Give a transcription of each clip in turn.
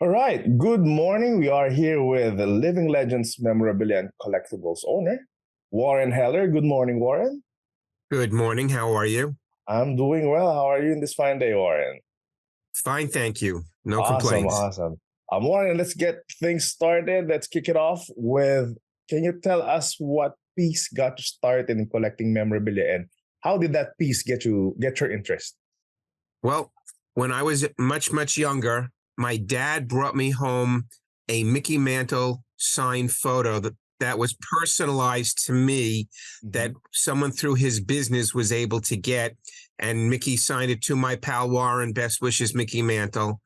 All right. Good morning. We are here with the Living Legends Memorabilia and Collectibles owner, Warren Heller. Good morning, Warren. Good morning. How are you? I'm doing well. How are you in this fine day, Warren? Fine, thank you. No Awesome, complaints. awesome. Warren, let's get things started. Let's kick it off with, can you tell us what piece got you started in collecting memorabilia and how did that piece get your interest? Well, when I was much younger, my dad brought me home a Mickey Mantle signed photo that was personalized to me, that Mhm. someone through his business was able to get. And Mickey signed it to my pal Warren. Best wishes, Mickey Mantle.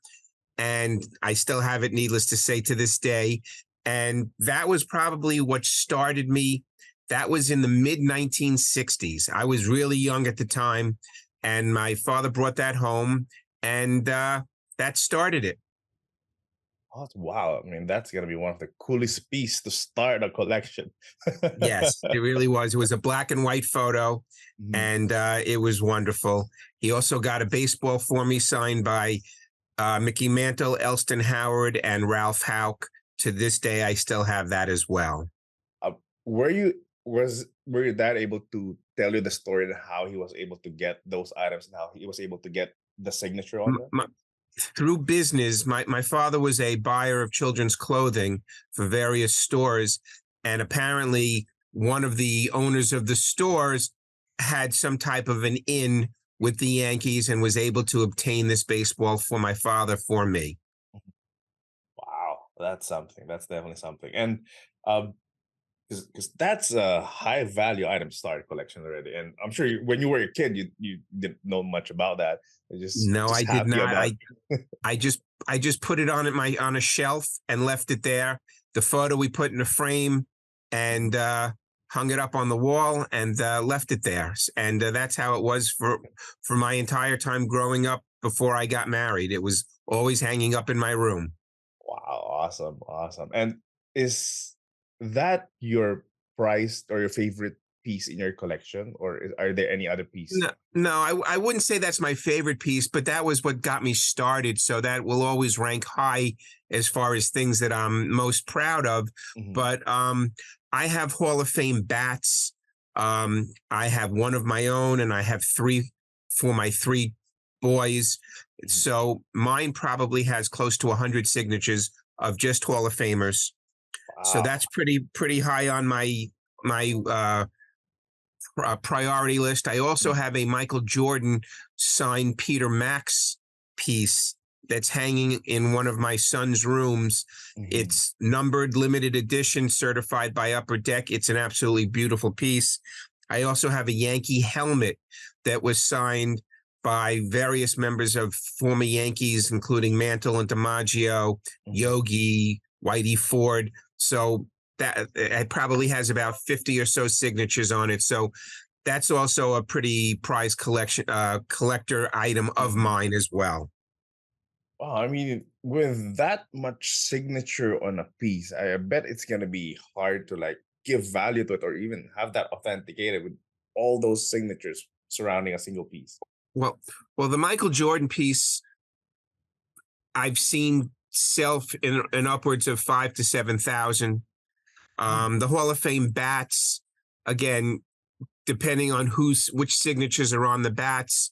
And I still have it, needless to say, to this day. And that was probably what started me. That was in the mid 1960s. I was really young at the time, and my father brought that home, and that started it. Oh, wow. I mean, that's going to be one of the coolest pieces to start a collection. Yes, it really was. It was a black and white photo, Mhm. and it was wonderful. He also got a baseball for me signed by Mickey Mantle, Elston Howard, and Ralph Houck. To this day, I still have that as well. Uh, were your dad able to tell you the story and how he was able to get those items and how he was able to get the signature on M- them? my, Through business, my father was a buyer of children's clothing for various stores. And apparently, one of the owners of the stores had some type of an in with the Yankees and was able to obtain this baseball for my father for me. Wow, that's something. That's definitely something. And um, because that's a high value item to start a collection already. And I'm sure when you were a kid, you didn't know much about that. You're No, just I did happy not. about. I just put it on a shelf and left it there. The photo we put in a frame and hung it up on the wall and left it there. And that's how it was for my entire time growing up before I got married. It was always hanging up in my room. Wow, awesome, awesome. And is that your prized or your favorite piece in your collection, or are there any other piece? No, I wouldn't say that's my favorite piece, but that was what got me started. So that will always rank high as far as things that I'm most proud of. Mhm. But I have Hall of Fame bats. I have one of my own, and I have three for my three boys. Mhm. So mine probably has close to 100 signatures of just Hall of Famers. So Wow. that's pretty high on my priority list. I also Mhm. have a Michael Jordan signed Peter Max piece that's hanging in one of my son's rooms. Mhm. It's numbered, limited edition, certified by Upper Deck. It's an absolutely beautiful piece. I also have a Yankee helmet that was signed by various members of former Yankees, including Mantle and DiMaggio, Mhm. Yogi, Whitey Ford. So that it probably has about 50 or so signatures on it. So that's also a pretty prized collector item of Mhm. mine as well. Wow, I mean, with that much signature on a piece, I bet it's gonna be hard to like give value to it or even have that authenticated with all those signatures surrounding a single piece. Well, well, the Michael Jordan piece I've seen sell in upwards of 5 to 7,000. Mm. The Hall of Fame bats, again, depending on which signatures are on the bats,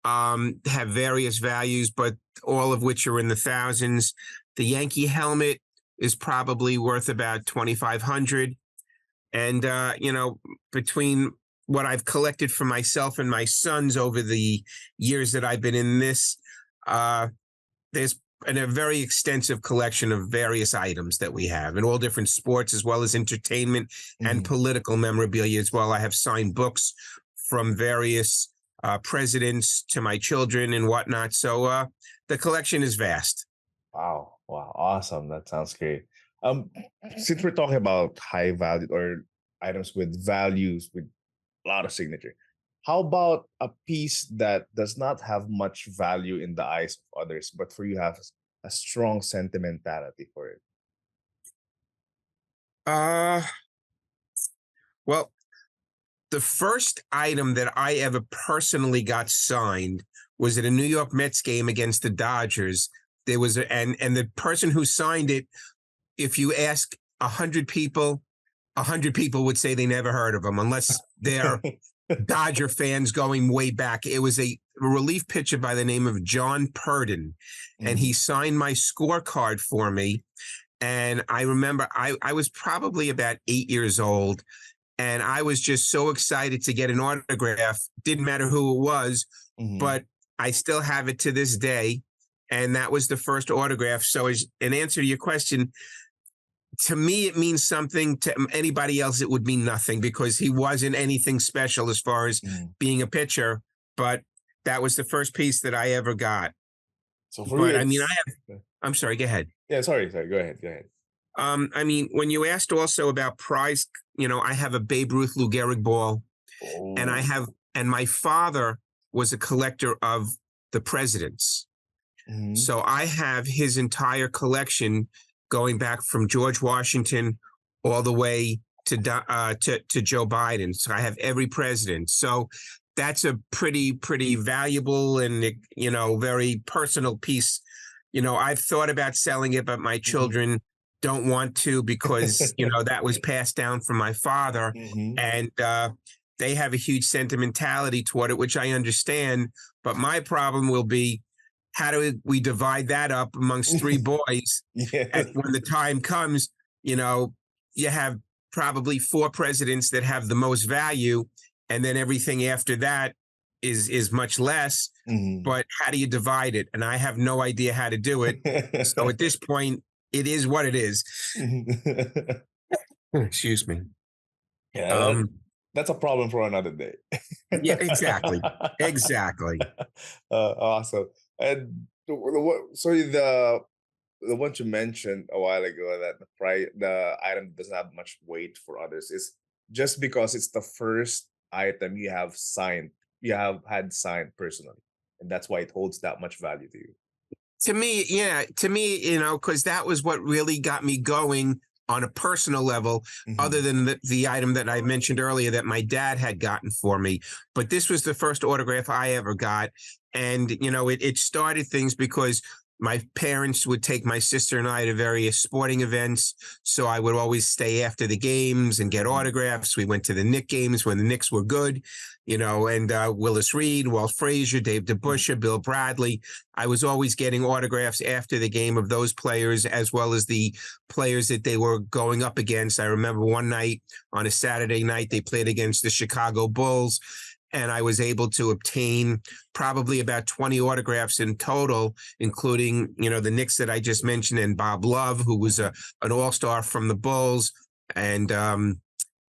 have various values, but all of which are in the thousands. The Yankee helmet is probably worth about 2,500. And between what I've collected for myself and my sons over the years that I've been in this, uh, there's a very extensive collection of various items that we have in all different sports, as well as entertainment and Mhm. political memorabilia as well. I have signed books from various presidents to my children and whatnot. So the collection is vast. Wow, wow, awesome. That sounds great. Um, since we're talking about high value or items with values with a lot of signature, how about a piece that does not have much value in the eyes of others, but for you have a strong sentimentality for it? Uh, well, the first item that I ever personally got signed was at a New York Mets game against the Dodgers. there was and the person who signed it, if you ask 100 people would say they never heard of him unless they're Dodger fans going way back. It was a relief pitcher by the name of John Purdon, and he signed my scorecard for me. And I remember I was probably about 8 years old, and I was just so excited to get an autograph. Didn't matter who it was, but I still have it to this day. And that was the first autograph. So as an answer to your question, to me, it means something. To anybody else, it would mean nothing because he wasn't anything special as far as being a pitcher. But that was the first piece that I ever got. So for But you, I mean, I'm sorry, go ahead. Yeah, sorry. Go ahead. I mean, when you asked also about prize, I have a Babe Ruth Lou Gehrig ball, and my father was a collector of the presidents. So I have his entire collection going back from George Washington all the way to Joe Biden. So I have every president. So that's a pretty valuable and, very personal piece. I've thought about selling it, but my children don't want to because, that was passed down from my father. And they have a huge sentimentality toward it, which I understand. But my problem will be, how do we divide that up amongst three boys? And when the time comes, you have probably 4 presidents that have the most value, and then everything after that is much less. But how do you divide it? And I have no idea how to do it. So at this point, it is what it is. Excuse me. Yeah, that's a problem for another day. Yeah, exactly. Awesome. And so the one you mentioned a while ago, that the item doesn't have much weight for others, is just because it's the first item you have had signed personally, and that's why it holds that much value to you. To me, because that was what really got me going on a personal level, other than the item that I mentioned earlier that my dad had gotten for me. But this was the first autograph I ever got. And, it started things because my parents would take my sister and I to various sporting events. So I would always stay after the games and get autographs. We went to the Knicks games when the Knicks were good, and Willis Reed, Walt Frazier, Dave DeBusschere, Bill Bradley. I was always getting autographs after the game of those players, as well as the players that they were going up against. I remember one night on a Saturday night, they played against the Chicago Bulls. And I was able to obtain probably about 20 autographs in total, including, the Knicks that I just mentioned, and Bob Love, who was an all-star from the Bulls, and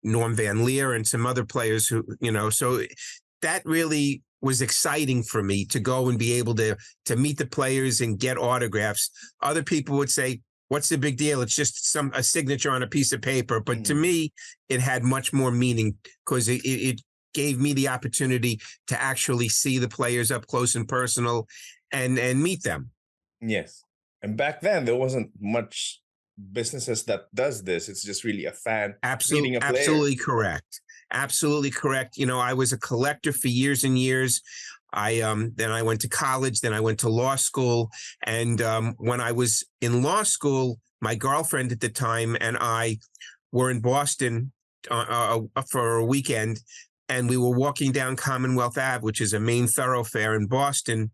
Norm Van Leer and some other players who, so that really was exciting for me to go and be able to meet the players and get autographs. Other people would say, what's the big deal? It's just a signature on a piece of paper. But to me, it had much more meaning because it gave me the opportunity to actually see the players up close and personal and meet them. Yes. And back then, there wasn't much businesses that does this. It's just really a fan meeting a player. Absolutely correct. Absolutely correct. I was a collector for years and years. Then I went to college, then I went to law school. And when I was in law school, my girlfriend at the time and I were in Boston for a weekend. And we were walking down Commonwealth Ave, which is a main thoroughfare in Boston.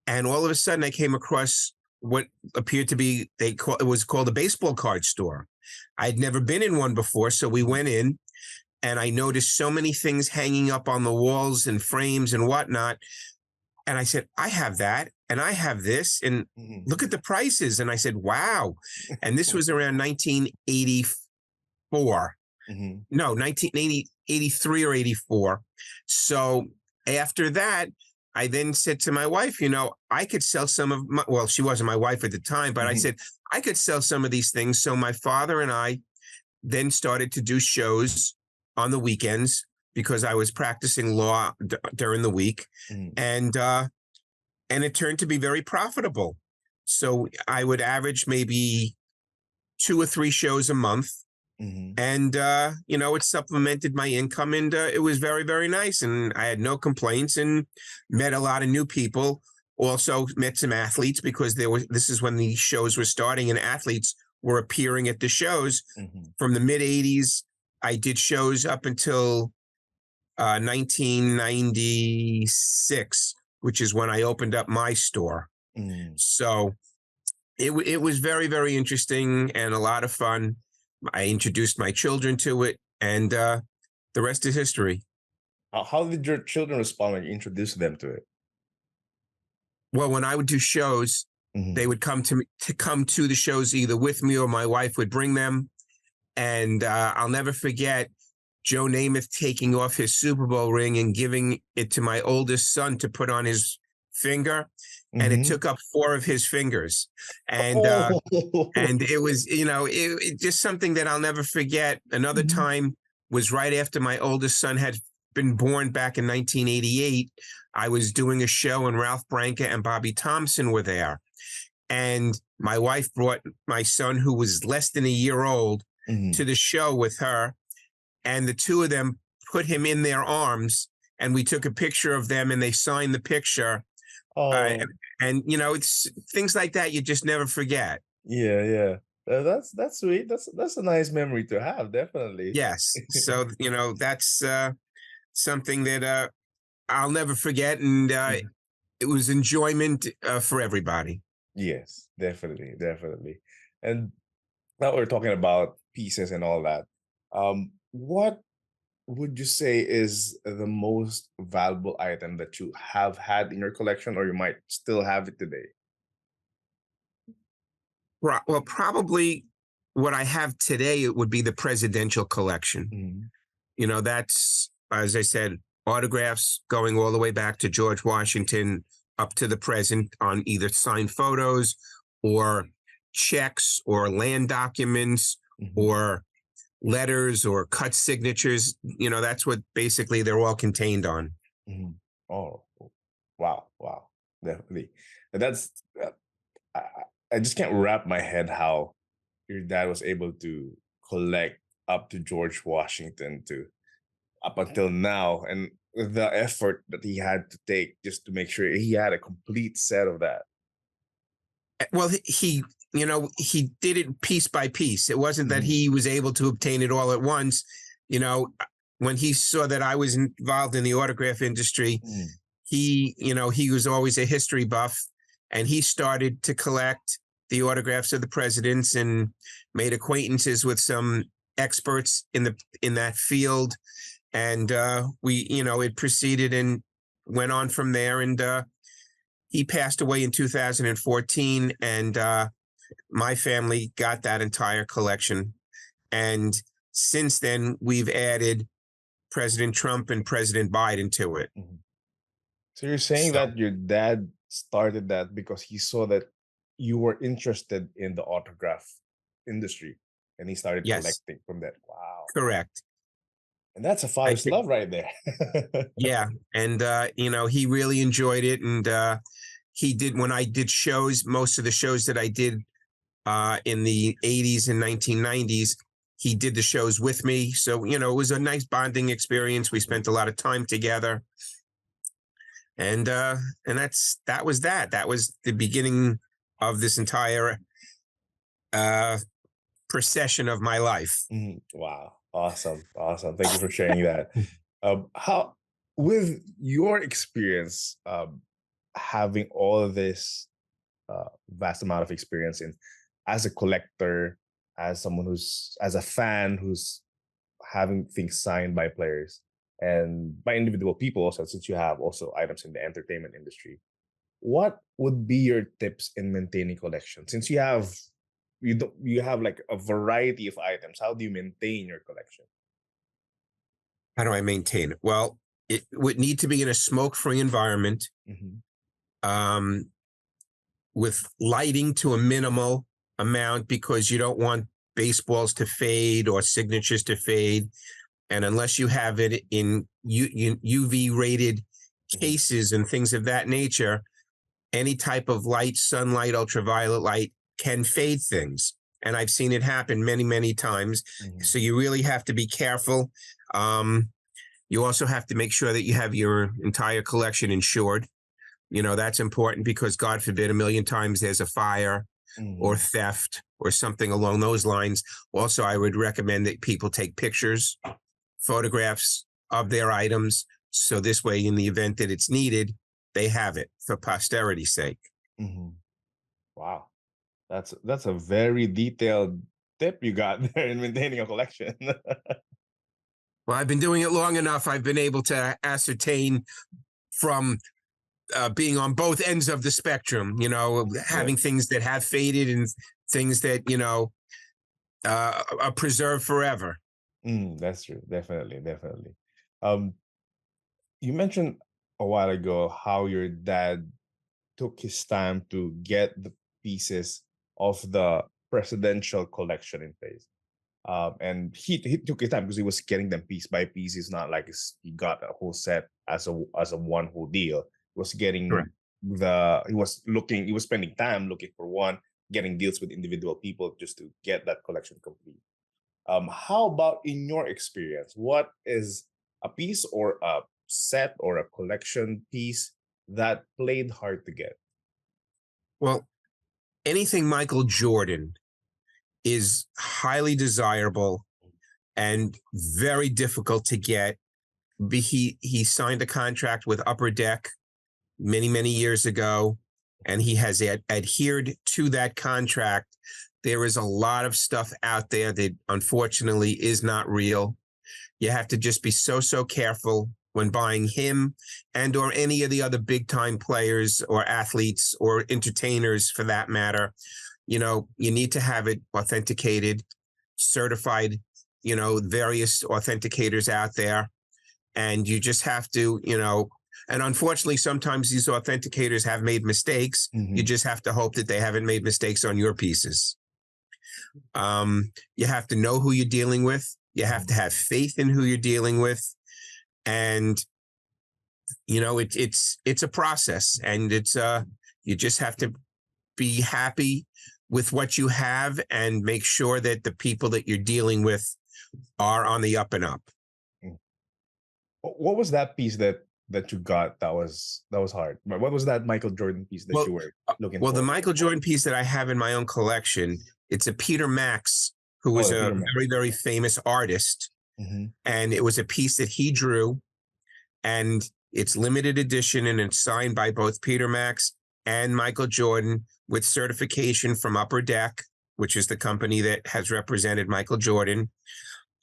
And all of a sudden I came across what appeared to be, it was called a baseball card store. I'd never been in one before. So we went in and I noticed so many things hanging up on the walls and frames and whatnot. And I said, I have that. And I have this. And look at the prices. And I said, wow. And this was around 1984. No, 1983 or 84. So after that, I then said to my wife, I could sell some of well, she wasn't my wife at the time, but I said, I could sell some of these things. So my father and I then started to do shows on the weekends because I was practicing law during the week. And it turned to be very profitable. So I would average maybe 2 or 3 shows a month. And, it supplemented my income and it was very, very nice. And I had no complaints and met a lot of new people Also met some athletes because this is when the shows were starting and athletes were appearing at the shows. Mhm. From the mid 80s, I did shows up until 1996, which is when I opened up my store. Mm. So it was very, very interesting and a lot of fun. I introduced my children to it, and the rest is history. How did your children respond when you introduced them to it? Well, when I would do shows, they Mhm. would come to the shows either with me or my wife would bring them. And I'll never forget Joe Namath taking off his Super Bowl ring and giving it to my oldest son to put on his finger, and it Mhm. took up 4 of his fingers. And Oh. it was, it just something that I'll never forget. Another Mhm. time was right after my oldest son had been born back in 1988. I was doing a show and Ralph Branca and Bobby Thompson were there. And my wife brought my son, who was less than a year old, to Mhm. the show with her. And the two of them put him in their arms. And we took a picture of them and they signed the picture. Uh, Oh. and, it's things like that you just never forget. Yeah, yeah. That's sweet. That's a nice memory to have, definitely. Yes. So, that's something that I'll never forget. And Mhm. it was enjoyment for everybody. Yes, definitely, definitely. And now we're talking about pieces and all that. What would you say is the most valuable item that you have had in your collection, or you might still have it today? Well, probably what I have today, it would be the presidential collection. Mhm. That's, as I said, autographs going all the way back to George Washington up to the present on either signed photos or checks or land documents Mhm. or letters or cut signatures. That's what basically they're all contained on. Mhm. Oh, wow, wow, definitely. And that's I, I I just can't wrap my head how your dad was able to collect up to George Washington to up until now, and the effort that he had to take just to make sure he had a complete set of that. Well, he did it piece by piece. It wasn't that Mhm. he was able to obtain it all at once. You know, when he saw that I was involved in the autograph industry, Mm. he was always a history buff, and he started to collect the autographs of the presidents and made acquaintances with some experts in that field. And it proceeded and went on from there. And he passed away in 2014, and my family got that entire collection. And since then, we've added President Trump and President Biden to it. Mhm. So you're saying So, that your dad started that because he saw that you were interested in the autograph industry, and he started yes, collecting from that. Wow. correct. And that's a I father's think, love right there. yeah. And, he really enjoyed it. And he did, when I did shows, most of the shows that I did in the 80s and 1990s, he did the shows with me. So, it was a nice bonding experience. We spent a lot of time together. And that was that. That was the beginning of this entire uh procession of my life. Mhm. Wow. Awesome. Awesome. Thank you for sharing that. How, with your experience, having all of this vast amount of experience in as a collector, as someone who's as a fan who's having things signed by players and by individual people also, since you have also items in the entertainment industry, what would be your tips in maintaining collection? Since you have like a variety of items, how do you maintain your collection? How do I maintain it? Well, it would need to be in a smoke-free environment, Mhm. um, with lighting to a minimal amount because you don't want baseballs to fade or signatures to fade. And unless you have it in UV rated Mhm. cases and things of that nature, any type of light, sunlight, ultraviolet light can fade things. And I've seen it happen many, many times. Mhm. So you really have to be careful. Um, you also have to make sure that you have your entire collection insured. That's important because God forbid a million times there's a fire or Mhm. theft or something along those lines. Also, I would recommend that people take pictures, photographs of their items. So this way, in the event that it's needed, they have it for posterity's sake. Mhm. Wow. That's a very detailed tip you got there in maintaining a collection. Well, I've been doing it long enough. I've been able to ascertain from being on both ends of the spectrum, Yeah. having things that have faded and things that, are preserved forever. That's true. Definitely, definitely. Um, you mentioned a while ago how your dad took his time to get the pieces of the presidential collection in place. And he took his time because he was getting them piece by piece. It's not like he got a whole set as a one whole deal. He was Correct. getting he was spending time looking for one, getting deals with individual people just to get that collection complete. How about in your experience? What is a piece or a set or a collection piece that played hard to get? Well, anything Michael Jordan is highly desirable and very difficult to get. He signed a contract with Upper Deck many, many years ago, and he has adhered to that contract. There is a lot of stuff out there that unfortunately is not real. You have to just be so careful when buying him and or any of the other big time players or athletes or entertainers for that matter. You need to have it authenticated, certified, various authenticators out there. And you just have to, and unfortunately, sometimes these authenticators have made mistakes. You Mhm. just have to hope that they haven't made mistakes on your pieces. You have to know who you're dealing with. You have to Mhm. have faith in who you're dealing with. And, it's a process, and you just have to be happy with what you have and make sure that the people that you're dealing with are on the up and up. Mm. What was that piece that you got that was hard? What was that Michael Jordan piece that Well, you were uh, looking well, the for? Michael Jordan piece that I have in my own collection, it's a Peter Max, who Oh, was the a Peter Man. very, very famous artist. Mhm. And it was a piece that he drew, and it's limited edition, and it's signed by both Peter Max and Michael Jordan with certification from Upper Deck, which is the company that has represented Michael Jordan.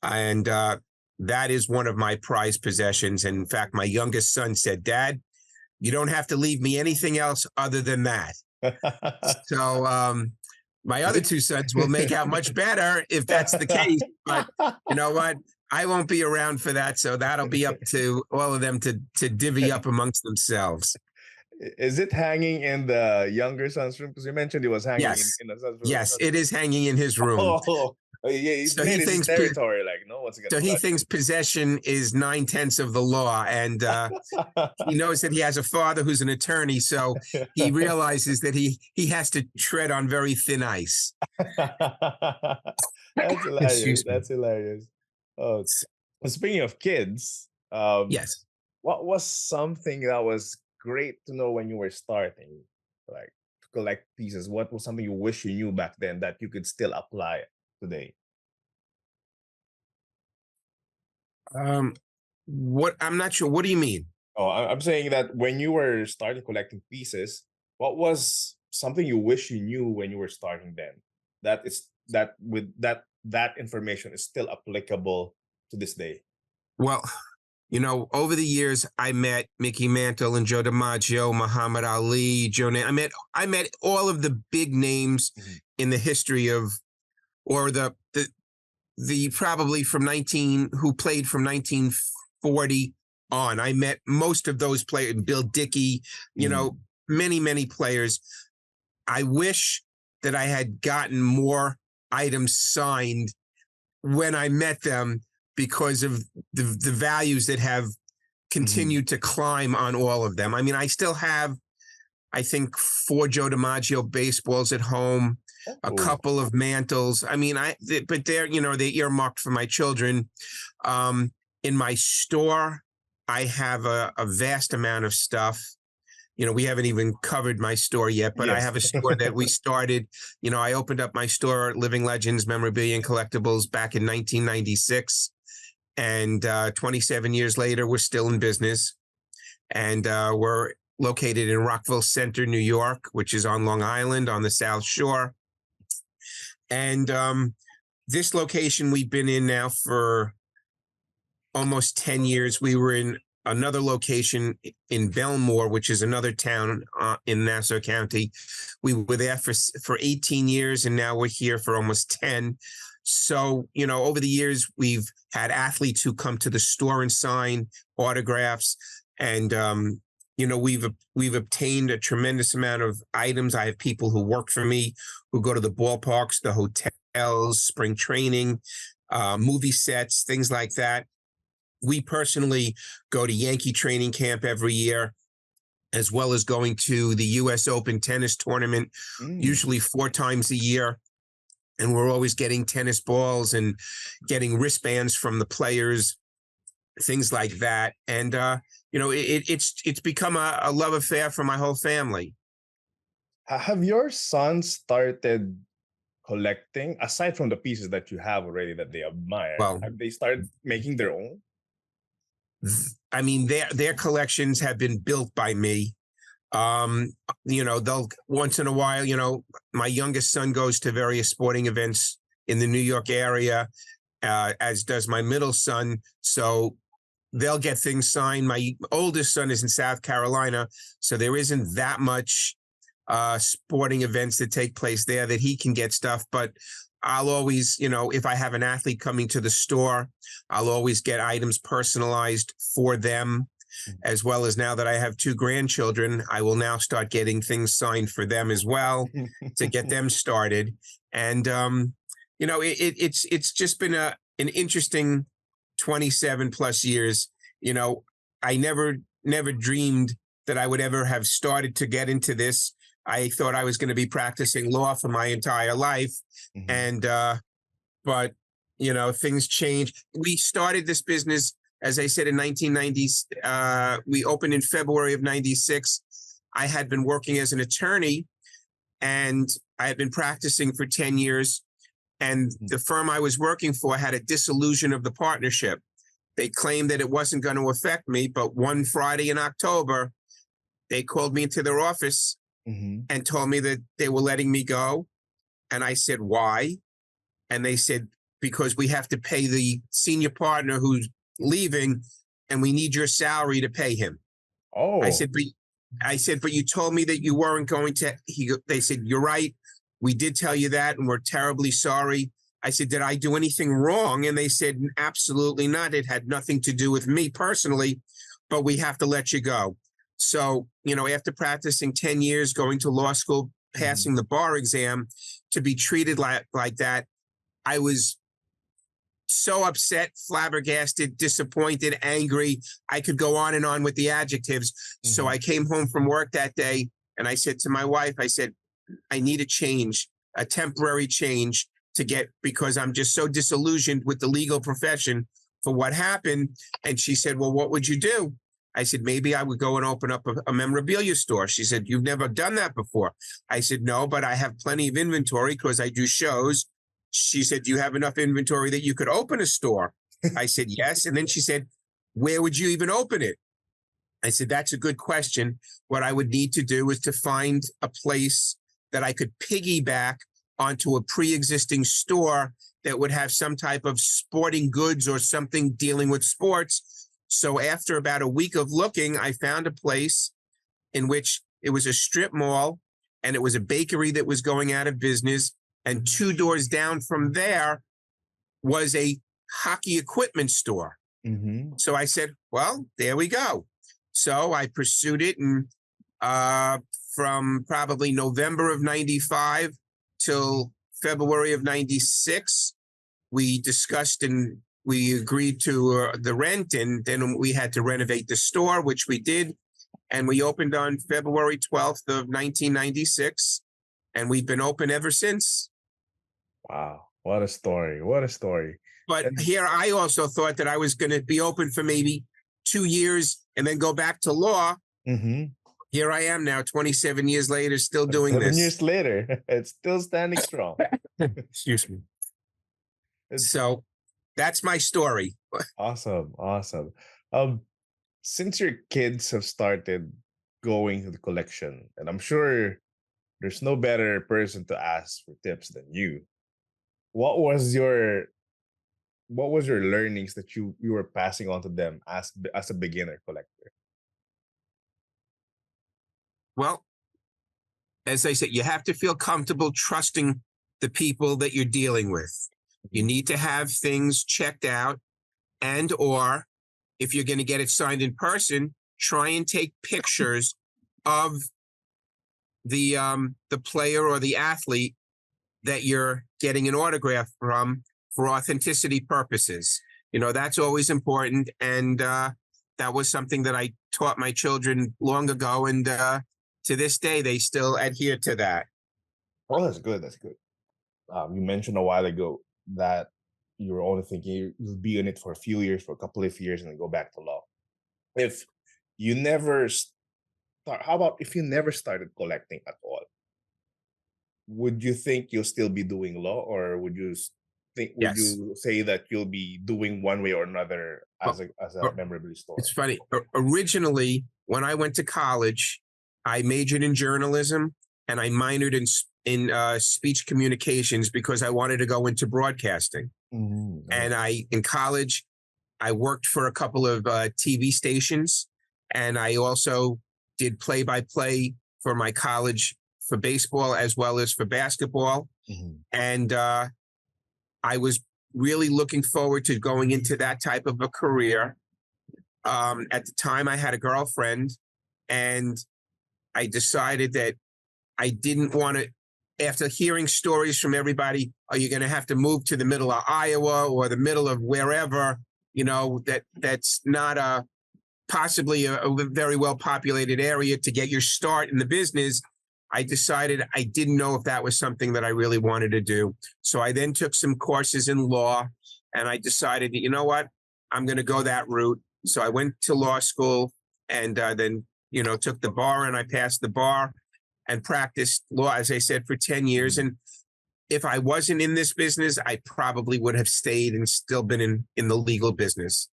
And that is one of my prized possessions. And in fact, my youngest son said, "Dad, you don't have to leave me anything else other than that." So my Is other it? two sons will make out much better if that's the case. But you know what? I won't be around for that. So that'll be up to all of them to divvy up amongst themselves. Is it hanging in the younger son's room? Because you mentioned it was hanging in, Yes. in the son's room. Yes, it is hanging in his room. Oh, yeah, he's So made he his thinks territory. Like no one's so gonna he touch thinks possession is 9/10 of the law. And he knows that he has a father who's an attorney. So he it. realizes that he has to tread on very thin ice. That's hilarious. Excuse me. That's hilarious. Oh, speaking of kids, Yes. what was something that was great to know when you were starting, like to collect pieces? What was something you wish you knew back then that you could still apply today? Um, what I'm not sure. What do you mean? Oh, I'm saying that when you were starting collecting pieces, what was something you wish you knew when you were starting then? That is that with that information is still applicable to this day. Well, over the years, I met Mickey Mantle and Joe DiMaggio, Muhammad Ali, I met all of the big names Mhm. in the history of, or the probably from 19 who played from 1940 on. I met most of those players, Bill Dickey, Mhm. many players. I wish that I had gotten more items signed when I met them because of the values that have Mhm. continued to climb on all of them. I mean, I still have, I think, 4 Joe DiMaggio baseballs at home, Oh, a cool. couple of mantles. I mean, but they're earmarked for my children. In my store, I have a vast amount of stuff. we haven't even covered my store yet, but I Yes. have a store that we started. I opened up my store, Living Legends, Memorabilia and Collectibles, back in 1996. And 27 years later, we're still in business. And we're located in Rockville Centre, New York, which is on Long Island on the South Shore. And this location we've been in now for almost 10 years. We were in another location in Belmore, which is another town in Nassau County. We were there for 18 years, and now we're here for almost 10. So, over the years, we've had athletes who come to the store and sign autographs. And, we've obtained a tremendous amount of items. I have people who work for me who go to the ballparks, the hotels, spring training, movie sets, things like that. We personally go to Yankee training camp every year, as well as going to the U.S. Open tennis tournament, usually 4 times a year. And we're always getting tennis balls and getting wristbands from the players, things like that. And, it's become a love affair for my whole family. Have your sons started collecting, aside from the pieces that you have already that they admire? Well, Have they started making their own? I mean, their collections have been built by me. They'll once in a while, my youngest son goes to various sporting events in the New York area, as does my middle son. So they'll get things signed. My oldest son is in South Carolina, so there isn't that much sporting events that take place there that he can get stuff. But I'll always, if I have an athlete coming to the store, I'll always get items personalized for them. As well as, now that I have 2 grandchildren, I will now start getting things signed for them as well to get them started. And, it's just been an interesting 27 plus years. I never dreamed that I would ever have started to get into this. I thought I was going to be practicing law for my entire life. And, but, things change. We started this business, as I said, in 1990s. We opened in February of 96. I had been working as an attorney, and I had been practicing for 10 years. And the firm I was working for had a dissolution of the partnership. They claimed that it wasn't going to affect me, but one Friday in October, they called me into their office and told me that they were letting me go. And I said, why? And they said, because we have to pay the senior partner who's leaving, and we need your salary to pay him. Oh. I said, but you told me that you weren't going to. They said, you're right. We did tell you that, and we're terribly sorry. I said, did I do anything wrong? And they said, absolutely not. It had nothing to do with me personally, but we have to let you go. So, after practicing 10 years, going to law school, passing the bar exam, to be treated like that, I was so upset, flabbergasted, disappointed, angry. I could go on and on with the adjectives. So I came home from work that day, and I said to my wife, I said, I need a change, a temporary change because I'm just so disillusioned with the legal profession for what happened. And she said, well, what would you do? I said, maybe I would go and open up a memorabilia store. She said, you've never done that before. I said, no, but I have plenty of inventory because I do shows. She said, do you have enough inventory that you could open a store? I said, yes. And then she said, where would you even open it? I said, that's a good question. What I would need to do is to find a place that I could piggyback onto a pre-existing store that would have some type of sporting goods or something dealing with sports. So after about a week of looking, I found a place in which it was a strip mall, and it was a bakery that was going out of business. And 2 doors down from there was a hockey equipment store. So I said, well, there we go. So I pursued it, and from probably November of 95 till February of 96, we discussed and we agreed to the rent, and then we had to renovate the store, which we did. And we opened on February 12th of 1996, and we've been open ever since. Wow. What a story. What a story. But here, I also thought that I was going to be open for maybe 2 years and then go back to law. Here I am now, 27 years later, still doing 7 years this. later, it's still standing strong. Excuse me. It's So that's my story. awesome, awesome. Um, since your kids have started going to the collection, and I'm sure there's no better person to ask for tips than you. What was your learnings that you were passing on to them as a beginner collector? Well, as I said, you have to feel comfortable trusting the people that you're dealing with. You Mhm. need to have things checked out, and or if you're going to get it signed in person, try and take pictures of the player or the athlete that you're getting an autograph from for authenticity purposes. That's always important, and that was something that I taught my children long ago, and to this day they still adhere to that. Oh, that's good. That's good. You mentioned a while ago that you were only thinking you'll be in it for a few years, for a couple of years, and then go back to law. If you never start, how about if you never started collecting at all? Would you think you'll still be doing law, or would Yes. you say that you'll be doing one way or another Well, as a uh, memorabilia it's store? funny. Originally, when I went to college, I majored in journalism and I minored in speech communications because I wanted to go into broadcasting. And Okay. in college, I worked for a couple of TV stations, and I also did play by play for my college for baseball as well as for basketball. Mhm. And I was really looking forward to going into that type of a career. At the time, I had a girlfriend, and I decided that I didn't want to. After hearing stories from everybody, are you going to have to move to the middle of Iowa or the middle of wherever? That's not possibly a very well populated area to get your start in the business. I decided I didn't know if that was something that I really wanted to do. So I then took some courses in law, and I decided that, you know what, I'm going to go that route. So I went to law school, and then, took the bar, and I passed the bar and practiced law, as I said, for 10 years. Mhm. And if I wasn't in this business, I probably would have stayed and still been in the legal business.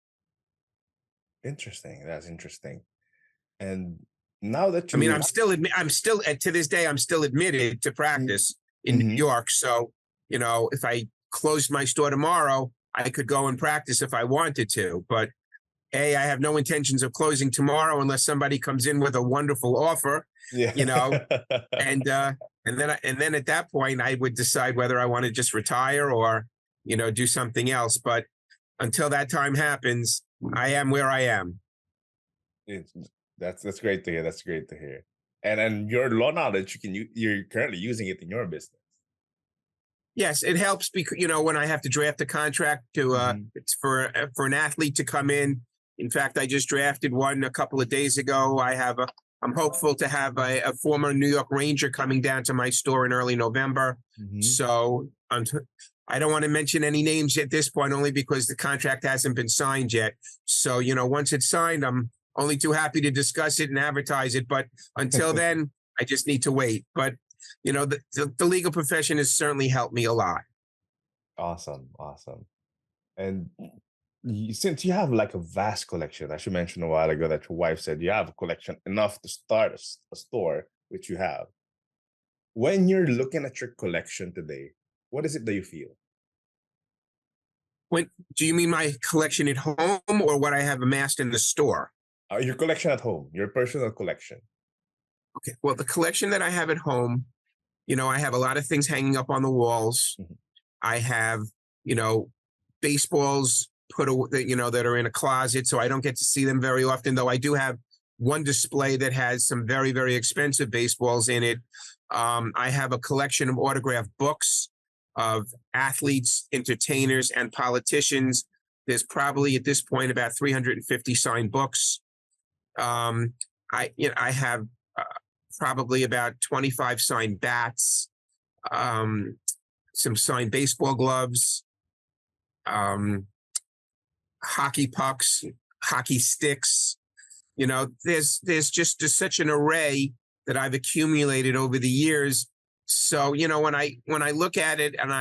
Interesting. That's interesting. And now that I mean, you, I'm still to this day, I'm still admitted to practice in New Mhm. York. So, if I closed my store tomorrow, I could go and practice if I wanted to. But I have no intentions of closing tomorrow unless somebody comes in with a wonderful offer, Yeah. you know, and then at that point, I would decide whether I want to just retire or, do something else. But until that time happens, I am where I am. It's, that's great to hear. That's great to hear. And your law knowledge, you're currently using it in your business. Yes, it helps because when I have to draft a contract to Mhm. it's for an athlete to come in. In fact, I just drafted one a couple of days ago. I'm hopeful to have a former New York Ranger coming down to my store in early November. Mhm. So I don't want to mention any names at this point, only because the contract hasn't been signed yet. So once it's signed, I'm only too happy to discuss it and advertise it. But until then, I just need to wait. But the legal profession has certainly helped me a lot. Awesome, awesome. And since you have like a vast collection, as you mentioned a while ago, that your wife said you have a collection enough to start a store, which you have. When you're looking at your collection today, what is it that you feel? When do you mean my collection at home or what I have amassed in the store? Your collection at home, your personal collection. Okay. Well, the collection that I have at home, I have a lot of things hanging up on the walls. Mhm. I have, you know, baseballs that are in a closet, so I don't get to see them very often. Though I do have one display that has some very, very expensive baseballs in it. I have a collection of autographed books of athletes, entertainers, and politicians. There's probably at this point about 350 signed books. Um, I have uh, probably about 25 signed bats, um, some signed baseball gloves, um, hockey pucks, hockey sticks. There's just such an array that I've accumulated over the years. So, when I look at it and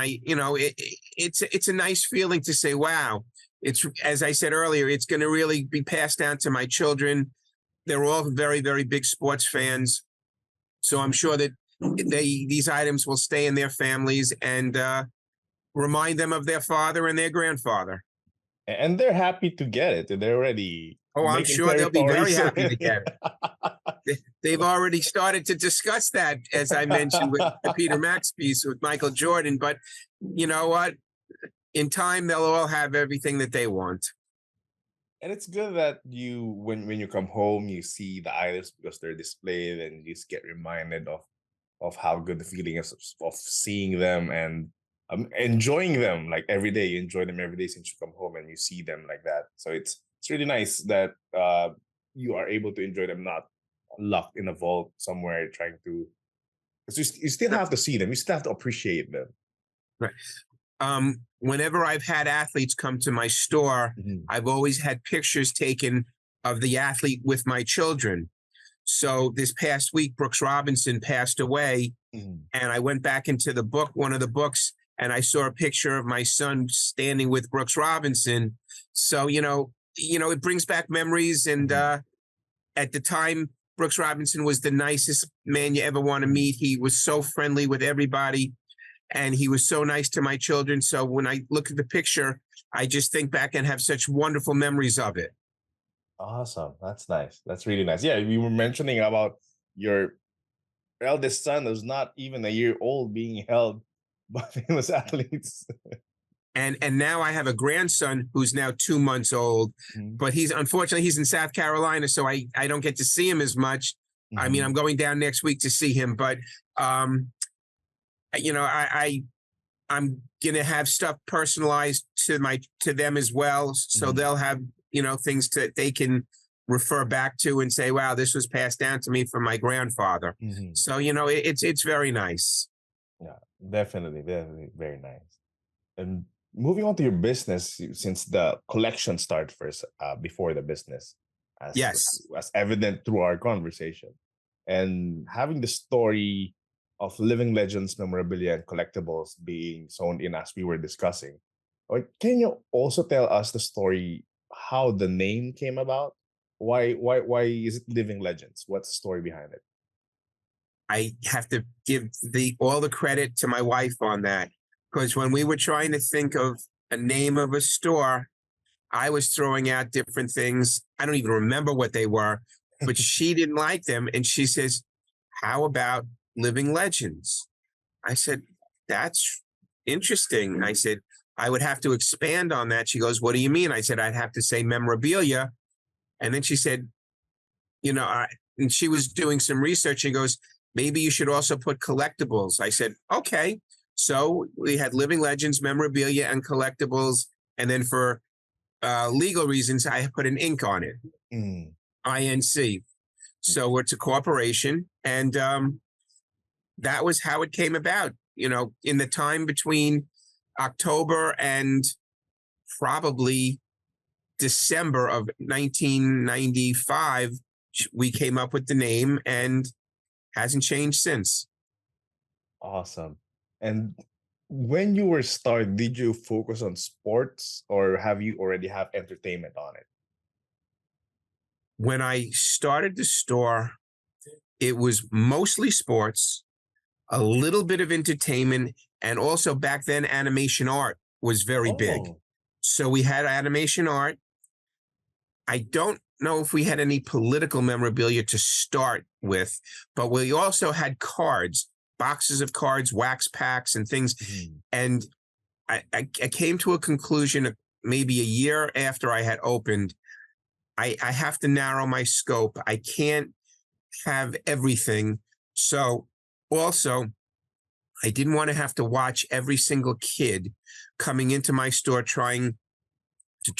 it's a nice feeling to say, wow, it's, as I said earlier, it's going to really be passed down to my children. They're all very, very big sports fans. So I'm sure that these items will stay in their families and remind them of their father and their grandfather. And they're happy to get it. They're already Oh, I'm making sure they'll be very territories happy to already. get it. They've already started to discuss that, as I mentioned, with the Peter Max piece with Michael Jordan. But you know what? In time, they'll all have everything that they want. And it's good that when you come home, you see the items because they're displayed, and you just get reminded of how good the feeling is of seeing them and enjoying them like every day. You enjoy them every day since you come home and you see them like that. So it's really nice that you are able to enjoy them, not locked in a vault somewhere trying to. Because you still have to see them. You still have to appreciate them. Right. Whenever I've had athletes come to my store, I've always had pictures taken of the athlete with my children. So this past week, Brooks Robinson passed away, and I went back into one of the books, and I saw a picture of my son standing with Brooks Robinson. So, it brings back memories. And at the time, Brooks Robinson was the nicest man you ever want to meet. He was so friendly with everybody, and he was so nice to my children. So when I look at the picture, I just think back and have such wonderful memories of it. Awesome. That's nice. That's really nice. Yeah, we were mentioning about your eldest son who's not even a year old being held by famous athletes. And now I have a grandson who's now 2 months old, but he's in South Carolina, so I don't get to see him as much. I mean, I'm going down next week to see him, but I'm gonna have stuff personalized to them as well, so they'll have things that they can refer back to and say, wow, this was passed down to me from my grandfather. So it's very nice. Yeah, definitely very nice. And moving on to your business, since the collection started first before the business, as Yes. as evident through our conversation, and having the story of living legends, memorabilia, and collectibles being sewn in as we were discussing. Can you also tell us the story how the name came about? Why is it living legends? What's the story behind it? I have to give all the credit to my wife on that, because when we were trying to think of a name of a store, I was throwing out different things. I don't even remember what they were, but she didn't like them. And she says, how about Living Legends? I said, that's interesting. I said, I would have to expand on that. She goes, what do you mean? I said, I'd have to say memorabilia. And then she said, and she was doing some research and goes, maybe you should also put collectibles. I said, okay. So we had Living Legends, memorabilia, and collectibles. And then for legal reasons, I put an ink on it, INC. So it's a corporation. And that was how it came about. In the time between October and probably December of 1995, we came up with the name, and hasn't changed since. Awesome. And when you were started, did you focus on sports, or have you already have entertainment on it? When I started the store, it was mostly sports, a little bit of entertainment, and also back then animation art was very big. Oh. So we had animation art. I don't know if we had any political memorabilia to start with, but we also had cards, boxes of cards, wax packs, and things. And I came to a conclusion maybe a year after I had opened. I have to narrow my scope. I can't have everything. So also, I didn't want to have to watch every single kid coming into my store trying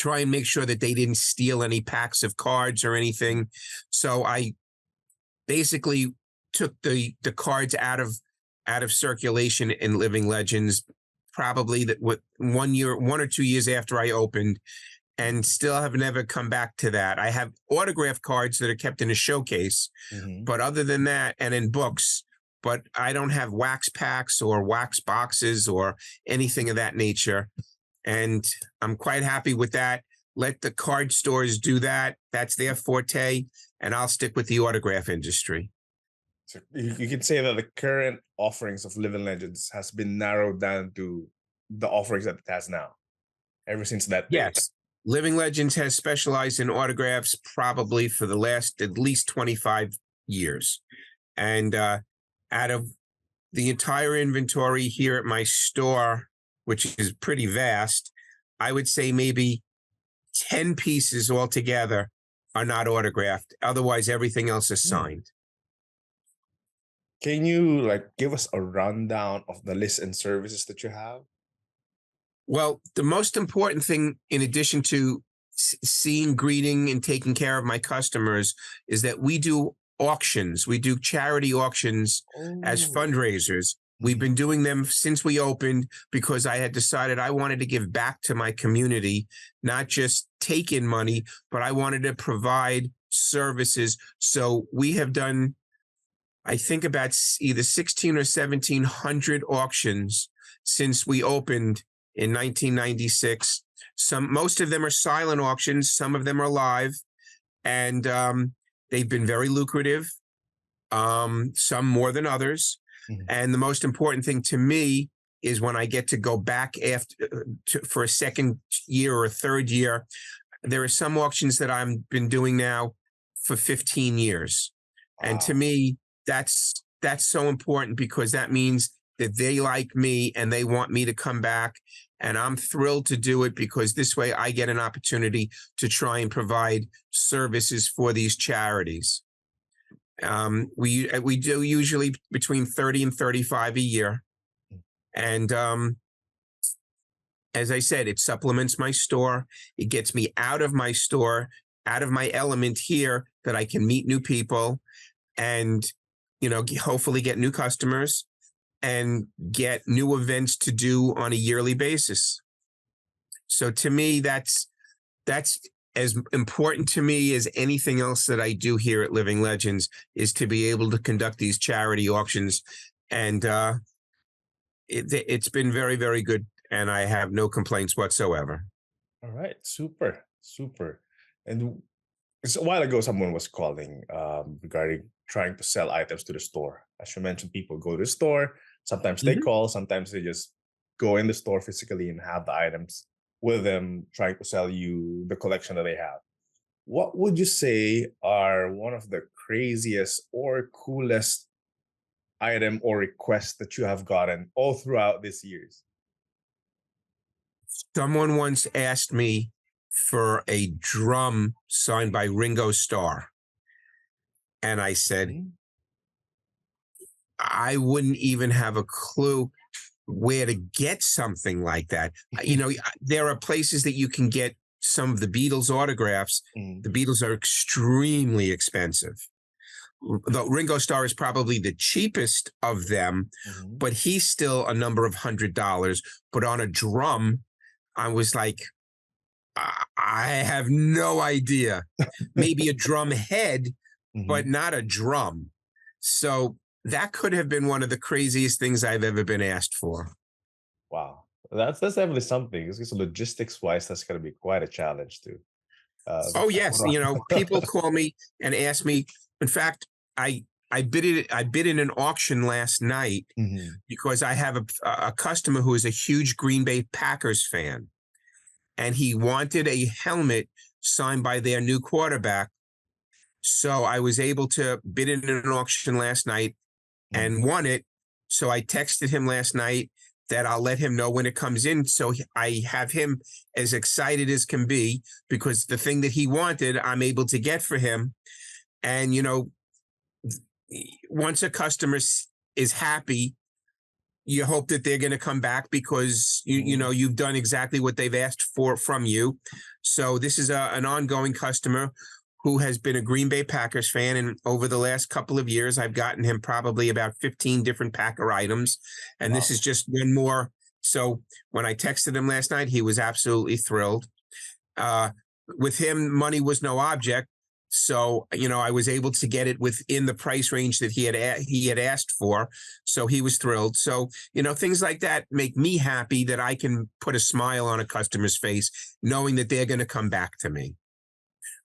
and make sure that they didn't steal any packs of cards or anything. So I basically took the cards out of circulation in Living Legends, probably that 1 or 2 years after I opened. and still have never come back to that. I have autograph cards that are kept in a showcase, Mm-hmm. but other than that, and in books, but I don't have wax packs or wax boxes or anything of that nature. And I'm quite happy with that. Let the card stores do that. That's their forte. And I'll stick with the autograph industry. So you can say that the current offerings of Living Legends has been narrowed down to the offerings that it has now, ever since that day. Yes. Living Legends has specialized in autographs probably for the last at least 25 years. And out of the entire inventory here at my store, which is pretty vast, I would say maybe 10 pieces altogether are not autographed. Otherwise, everything else is signed. Can you like give us a rundown of the list and services that you have? Well, the most important thing, in addition to seeing, greeting, and taking care of my customers, is that we do auctions. We do charity auctions as Oh. fundraisers. We've been doing them since we opened because I had decided I wanted to give back to my community, not just take in money, but I wanted to provide services. So we have done, I think, about either 16 or 1700 auctions since we opened in 1996. Most of them are silent auctions. Some of them are live, and they've been very lucrative. Some more than others. Mhm. And the most important thing to me is when I get to go back for a second year or a third year. There are some auctions that I've been doing now for 15 years. And to Wow. me, that's so important because that means that they like me and they want me to come back. And I'm thrilled to do it because this way I get an opportunity to try and provide services for these charities. We do usually between 30 and 35 a year. And as I said, it supplements my store. It gets me out of my store, out of my element here, that I can meet new people and, hopefully get new customers and get new events to do on a yearly basis. So to me, that's as important to me as anything else that I do here at Living Legends, is to be able to conduct these charity auctions. And it's been very, very good. And I have no complaints whatsoever. All right. Super. Super. And it's a while ago, someone was calling regarding trying to sell items to the store. As you mentioned, people go to the store. Sometimes they Mhm. call. Sometimes they just go in the store physically and have the items with them, trying to sell you the collection that they have. What would you say are one of the craziest or coolest item or requests that you have gotten all throughout these years? Someone once asked me for a drum signed by Ringo Starr. And I said, Mhm. I wouldn't even have a clue where to get something like that. There are places that you can get some of the Beatles autographs. Mhm. The Beatles are extremely expensive. The Ringo Starr is probably the cheapest of them, Mhm. but he's still a number of $100. But on a drum, I was like, I have no idea. Maybe a drum head, but Mhm. not a drum. So that could have been one of the craziest things I've ever been asked for. Wow, that's definitely something. It's logistics wise, that's going to be quite a challenge too. Oh yes, Hold people on. call me and ask me. In fact, I bid in an auction last night Mhm. because I have a customer who is a huge Green Bay Packers fan, and he wanted a helmet signed by their new quarterback. So I was able to bid in an auction last night Mhm. and won it. So I texted him last night that I'll let him know when it comes in. So I have him as excited as can be because the thing that he wanted, I'm able to get for him. And, once a customer is happy, you hope that they're going to come back because Mhm. you've done exactly what they've asked for from you. So this is an ongoing customer who has been a Green Bay Packers fan, and over the last couple of years, I've gotten him probably about 15 different Packer items, and this is Wow. just one more. So when I texted him last night, he was absolutely thrilled. Uh, with him, money was no object. So, I was able to get it within the price range that he had asked for. So he was thrilled. So, things like that make me happy that I can put a smile on a customer's face, knowing that they're going to come back to me.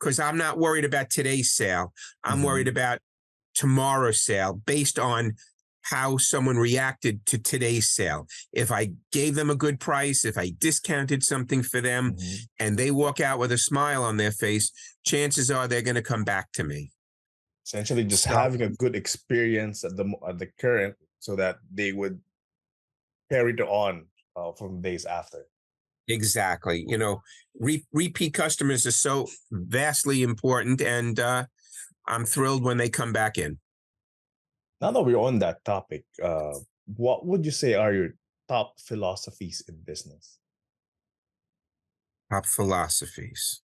Because I'm not worried about today's sale. I'm worried Mhm. about tomorrow's sale based on how someone reacted to today's sale. If I gave them a good price, if I discounted something for them, Mhm. and they walk out with a smile on their face, chances are they're going to come back to me. Essentially, just So having a good experience at the current, so that they would carry it on from days after. exactly, repeat customers are so vastly important, and I'm thrilled when they come back in. Now that we're on that topic, what would you say are your top philosophies in business? Top philosophies.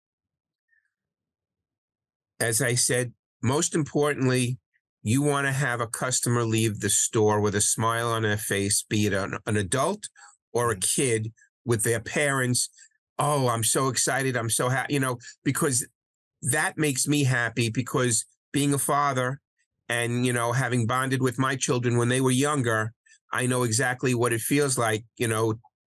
As I said, most importantly, you want to have a customer leave the store with a smile on their face, be it an adult or a Mhm. kid with their parents. Oh, I'm so excited. I'm so happy, because that makes me happy, because being a father and, having bonded with my children when they were younger, I know exactly what it feels like,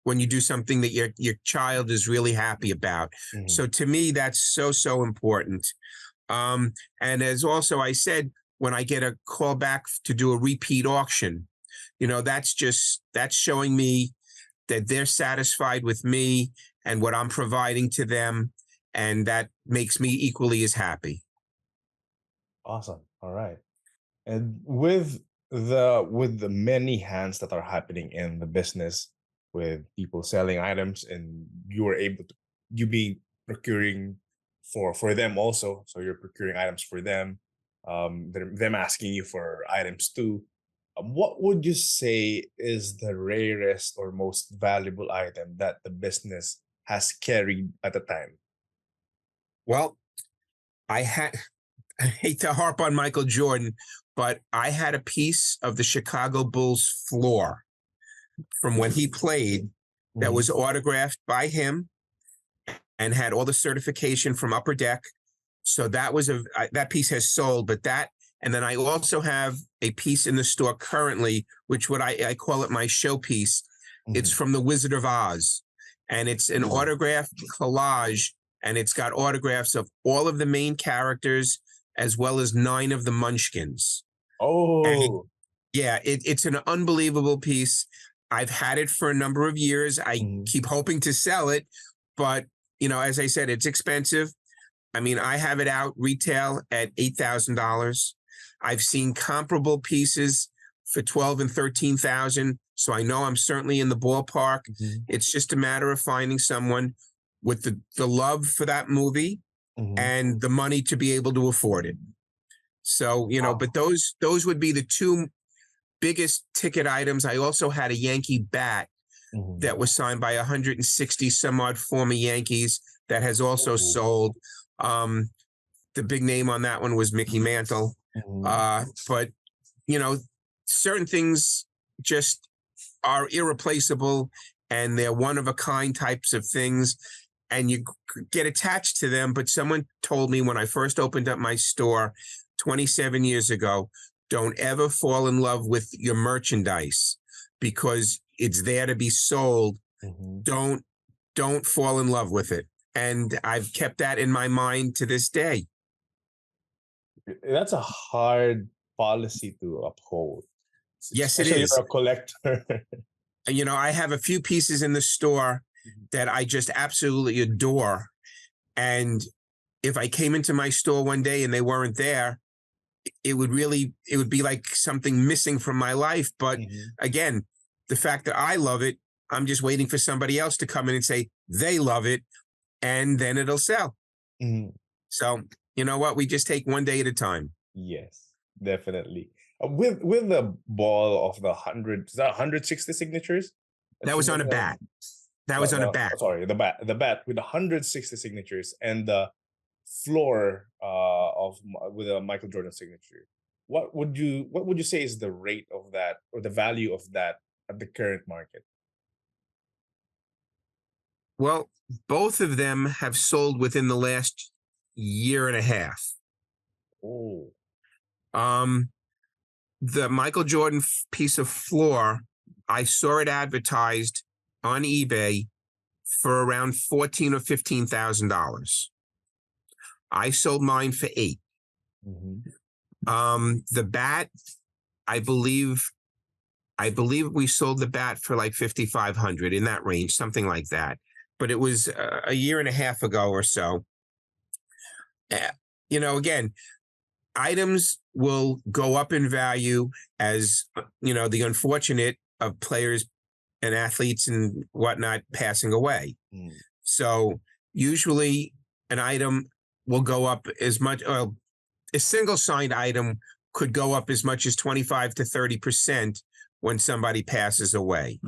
when you do something that your child is really happy about. Mhm. So to me, that's so, so important. Um, and as also I said, when I get a call back to do a repeat auction, that's showing me that they're satisfied with me and what I'm providing to them. And that makes me equally as happy. Awesome. All right. And with the many hands that are happening in the business, with people selling items, and you are able to you be procuring for them also, so you're procuring items for them, them asking you for items too. What would you say is the rarest or most valuable item that the business has carried at a time? Well, I had, I hate to harp on Michael Jordan, but I had a piece of the Chicago Bulls floor from when he played that Mhm. was autographed by him and had all the certification from Upper Deck. So that piece has sold, but and then I also have a piece in the store currently, which I call it my showpiece. It's Mhm. from the Wizard of Oz, and it's an Ooh. autograph collage, and it's got autographs of all of the main characters as well as 9 of the Munchkins. And Oh. yeah, it's an unbelievable piece. I've had it for a number of years. I Mhm. keep hoping to sell it, but as I said, it's expensive. I mean, I have it out retail at $8,000. I've seen comparable pieces for 12 and 13,000. So I know I'm certainly in the ballpark. Mhm. It's just a matter of finding someone with the love for that movie Mhm. and the money to be able to afford it. So, but Wow. those would be the two biggest ticket items. I also had a Yankee bat Mhm. that was signed by 160 some odd former Yankees that has also Oh. sold. Um, the big name on that one was Mickey Mantle. Mhm. But you know, certain things just are irreplaceable, and they're one of a kind types of things, and you get attached to them. But someone told me when I first opened up my store 27 years ago, don't ever fall in love with your merchandise because it's there to be sold. Mhm. Don't fall in love with it. And I've kept that in my mind to this day. That's a hard policy to uphold, Yes, it especially is. you're a collector. I have a few pieces in the store Mhm. that I just absolutely adore. And if I came into my store one day and they weren't there, it would be like something missing from my life. But Mhm. again, the fact that I love it, I'm just waiting for somebody else to come in and say they love it, and then it'll sell. Mhm. So, you know what? We just take one day at a time. Yes, definitely. With the ball of is that 160 signatures? That That's was on a bat. That was on a bat. sorry, the bat with 160 signatures, and the floor with a Michael Jordan signature. What would you say is the rate of that, or the value of that, at the current market? Well, both of them have sold within the last year and a half. Oh. Um, the Michael Jordan piece of floor, I saw it advertised on eBay for around $14,000 or $15,000. I sold mine for 8. Mm-hmm. The bat, I believe we sold the bat for like 5,500, in that range, something like that. But it was a year and a half ago or so. Again, items will go up in value as the unfortunate of players and athletes and whatnot passing away. Mm. So usually an item will go up as much. A single signed item could go up as much as 25 to 30% when somebody passes away.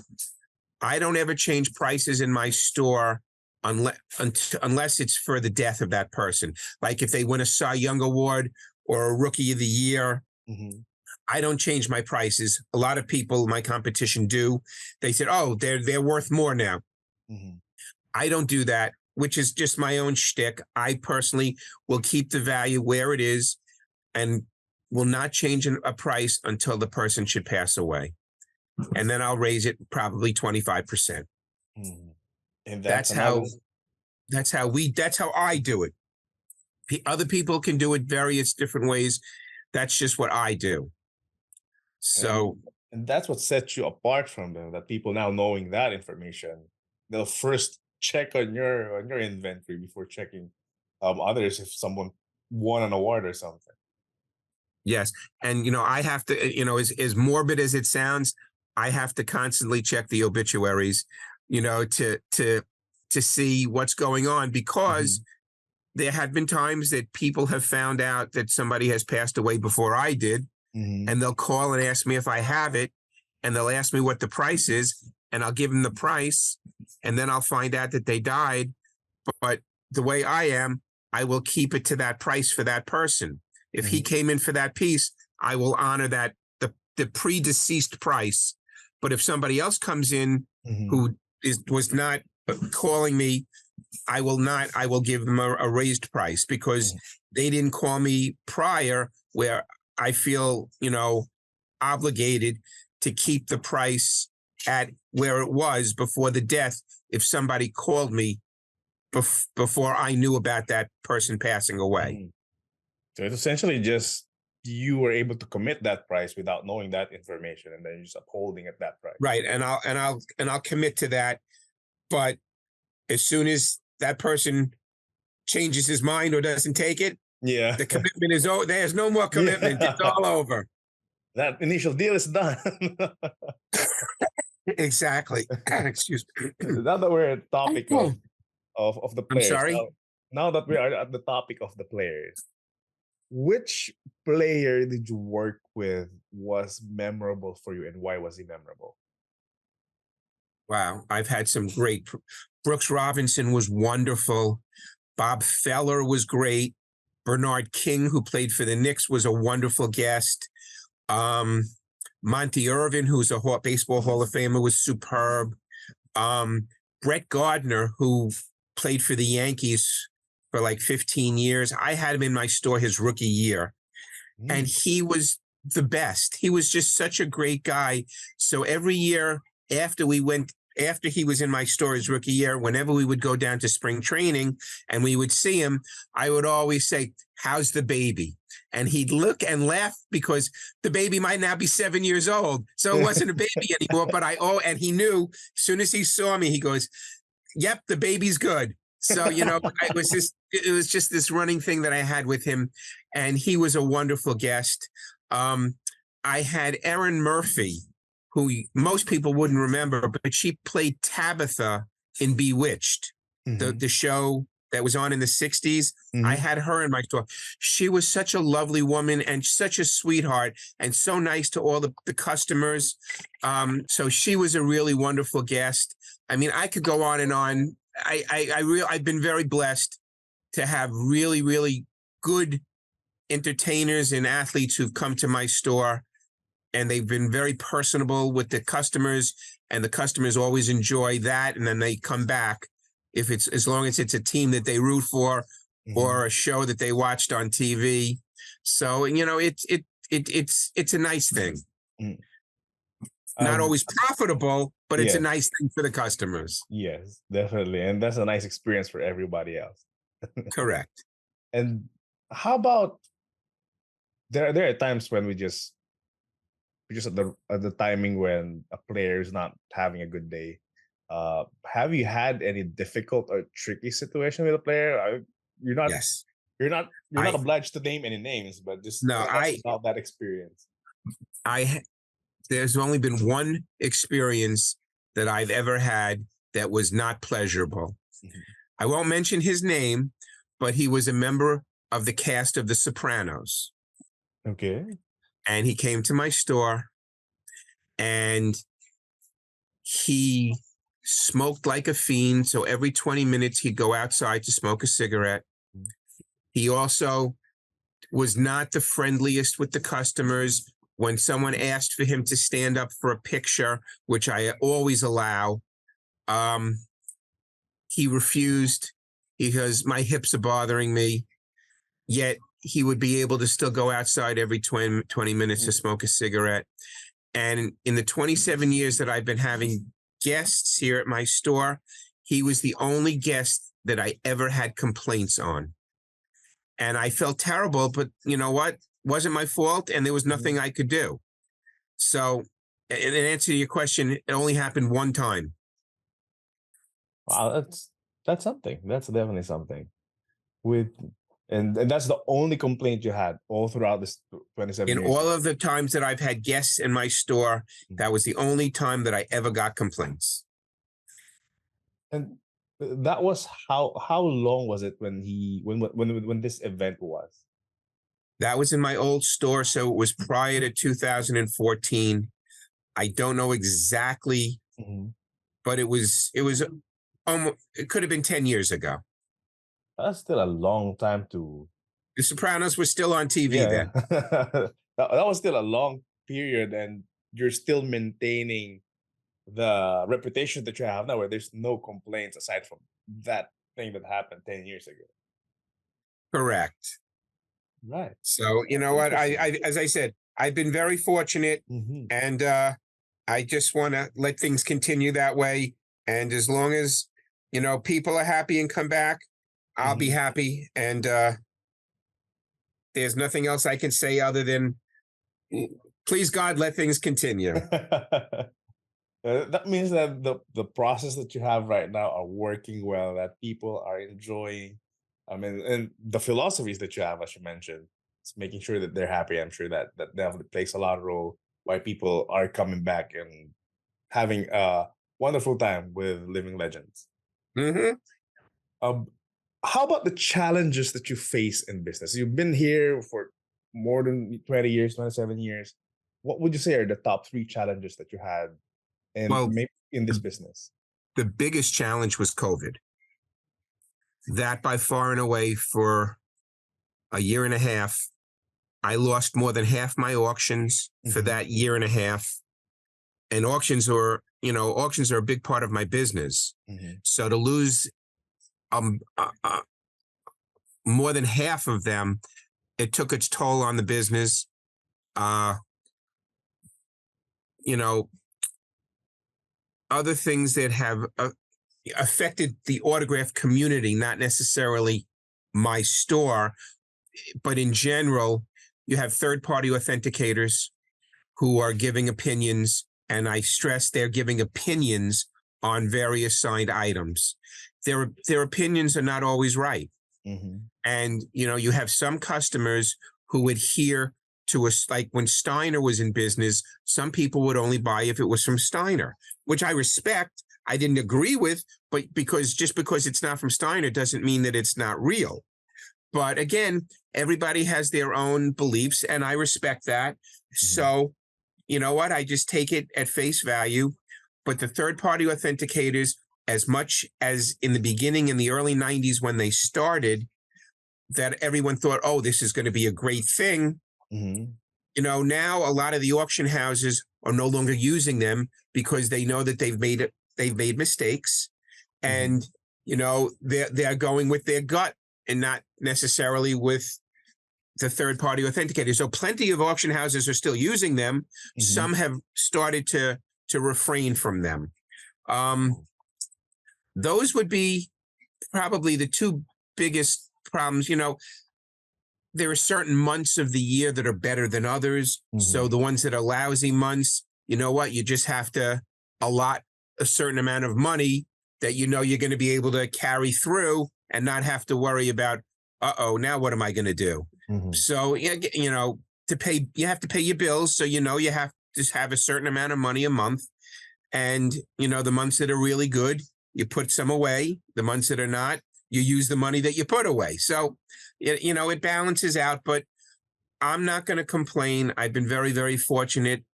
I don't ever change prices in my store unless it's for the death of that person. Like if they win a Cy Young Award or a Rookie of the Year, Mm-hmm. I don't change my prices. A lot of people, my competition, do. They said, "Oh, they're worth more now." Mm-hmm. I don't do that, which is just my own shtick. I personally will keep the value where it is and will not change a price until the person should pass away. And then I'll raise it probably 25%. Mm-hmm. And that's That's another. how that's how I do it. Other people can do it various different ways. That's just what I do. And So and that's what sets you apart from them. That people now knowing that information, they'll first check on your inventory before checking others if someone won an award or something. yes, and I have to, as morbid as it sounds, I have to constantly check the obituaries, to see what's going on, because Mm-hmm. there have been times that people have found out that somebody has passed away before I did, Mm-hmm. and they'll call and ask me if I have it, and they'll ask me what the price is, and I'll give them the price, and then I'll find out that they died. But the way I am, I will keep it to that price for that person. If he Mm-hmm. came in for that piece, I will honor that the predeceased price. But if somebody else comes in Mm-hmm. who was not calling me, I will not. I will give them a raised price, because Mm-hmm. they didn't call me prior, where I feel obligated to keep the price at where it was before the death. If somebody called me before I knew about that person passing away. Mm-hmm. So it's essentially just you were able to commit that price without knowing that information, and then you're just upholding at that price. Right. And I'll commit to that. But as soon as that person changes his mind or doesn't take it, Yeah. the commitment is over. There's no more commitment. It's Yeah. all over. That initial deal is done. Exactly. Excuse me. Now that we're at the topic of the I'm players, sorry. now that we are at the topic of the players, which player did you work with was memorable for you, and why was he memorable? Wow. I've had some great. Brooks Robinson was wonderful. Bob Feller was great. Bernard King, who played for the Knicks, was a wonderful guest. Um, Monty Irvin, who's a baseball Hall of Famer, was superb. Brett Gardner, who played for the Yankees for like 15 years, I had him in my store his rookie year, and Mm. he was the best. He was just such a great guy. So every year after he was in my store his rookie year, whenever we would go down to spring training and we would see him, I would always say, "How's the baby?" And he'd look and laugh, because the baby might now be 7 years old. So it wasn't a baby anymore, but and he knew as soon as he saw me, he goes, "Yep, the baby's good." So, it was just this running thing that I had with him, and he was a wonderful guest. Um, I had Erin Murphy, who most people wouldn't remember, but she played Tabitha in Bewitched, Mhm. the show that was on in the 60s. I Mhm. had her in my store. She was such a lovely woman and such a sweetheart, and so nice to all the customers. So she was a really wonderful guest. I mean, I could go on and on. I've been very blessed to have really, really good entertainers and athletes who've come to my store, and they've been very personable with the customers, and the customers always enjoy that, and then they come back. if it's as long as it's a team that they root for Mhm. or a show that they watched on TV. So it's a nice thing. Mm. Not Um, always profitable, but it's a yes, nice thing for the customers. yes, definitely, and that's a nice experience for everybody else. Correct. And how about there are times when we just at the timing when a player is not having a good day. Have you had any difficult or tricky situation with a player? You're not Yes. you're not I obliged to name any names, but just no, tell us about that experience. I there's only been one experience that I've ever had that was not pleasurable. Mhm. I won't mention his name, but he was a member of the cast of The Sopranos. Okay. And he came to my store and he smoked like a fiend. So every 20 minutes, he'd go outside to smoke a cigarette. Mhm. He also was not the friendliest with the customers. When someone asked for him to stand up for a picture, which I always allow, um, he refused because my hips are bothering me. Yet he would be able to still go outside every 20 minutes to smoke a cigarette. And in the 27 years that I've been having guests here at my store, he was the only guest that I ever had complaints on. And I felt terrible, but you know what? Wasn't my fault, and there was nothing I could do. So, in answer to your question, it only happened one time. Wow, that's something. That's definitely something. With and that's the only complaint you had all throughout this 27 In years. all of the times that I've had guests in my store, that was the only time that I ever got complaints. And that was how long was it when when this event was? That was in my old store, so it was prior to 2014. I don't know exactly, Mhm. but it was almost, it could have been 10 years ago. That's still a long time to The Sopranos was still on TV yeah. then. That was still a long period, and you're still maintaining the reputation that you have now, where there's no complaints aside from that thing that happened 10 years ago. Correct. Right. So you That's know what? interesting. As I said, I've been very fortunate, Hmm. and I just want to let things continue that way. And as long as people are happy and come back, I'll be Hmm. happy. And there's nothing else I can say other than please God, let things continue. That means that the process that you have right now are working well, that people are enjoying. I mean, and the philosophies that you have, as you mentioned, it's making sure that they're happy. I'm sure that that definitely plays a lot of role why people are coming back and having a wonderful time with living legends. Hmm. Um, how about the challenges that you face in business? You've been here for more than 20 years, 27 years. What would you say are the top three challenges that you had and Well, maybe in this the, business? the biggest challenge was COVID. That by far and away for a year and a half, I lost more than half my auctions for Mhm, that year and a half. And auctions are a big part of my business. mhm, So to lose um, uh, uh, more than half of them, it took its toll on the business. Uh, you know, Other things that have affected the autograph community, not necessarily my store, but in general, you have third party authenticators who are giving opinions. And I stress they're giving opinions on various signed items. Their opinions are not always right. mhm, And, you have some customers who adhere to us. Like when Steiner was in business, some people would only buy if it was from Steiner, which I respect. I didn't agree with, but just because it's not from Steiner doesn't mean that it's not real. But again, everybody has their own beliefs, and I respect that. mhm, So, you know what? I just take it at face value. But the third party authenticators, as much as in the beginning in the early 90s when they started, that everyone thought, oh, this is going to be a great thing. mhm, Now a lot of the auction houses are no longer using them because they know that they've made mistakes. mhm. And they're going with their gut and not necessarily with the third-party authenticator. So plenty of auction houses are still using them. Some have started to refrain from them. Those would be probably the two biggest problems. There are certain months of the year that are better than others. So the ones that are lousy months, you know what? You just have to allot a certain amount of money that you're going to be able to carry through and not have to worry about, now what am I going to do? So, to pay, you have to pay your bills. So, you have to have a certain amount of money a month. And, the months that are really good, you put some away. The months that are not, you use the money that you put away. So, it balances out, but I'm not going to complain. I've been very, very fortunate.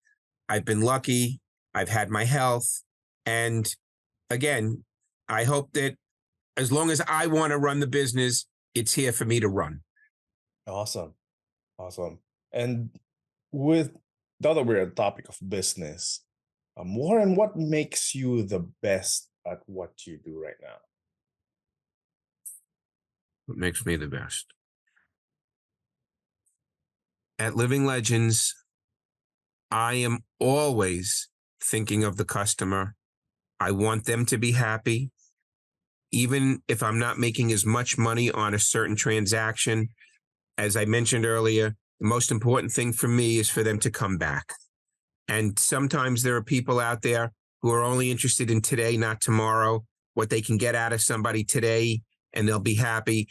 I've been lucky. I've had my health. And again, I hope that as long as I want to run the business, it's here for me to run. Awesome. And with now that we're on the topic of business, Warren, what makes you the best at what you do right now? What makes me the best? At Living Legends, I am always thinking of the customer. I want them to be happy. Even if I'm not making as much money on a certain transaction, as I mentioned earlier, the most important thing for me is for them to come back. And sometimes there are people out there who are only interested in today, not tomorrow, what they can get out of somebody today, and they'll be happy.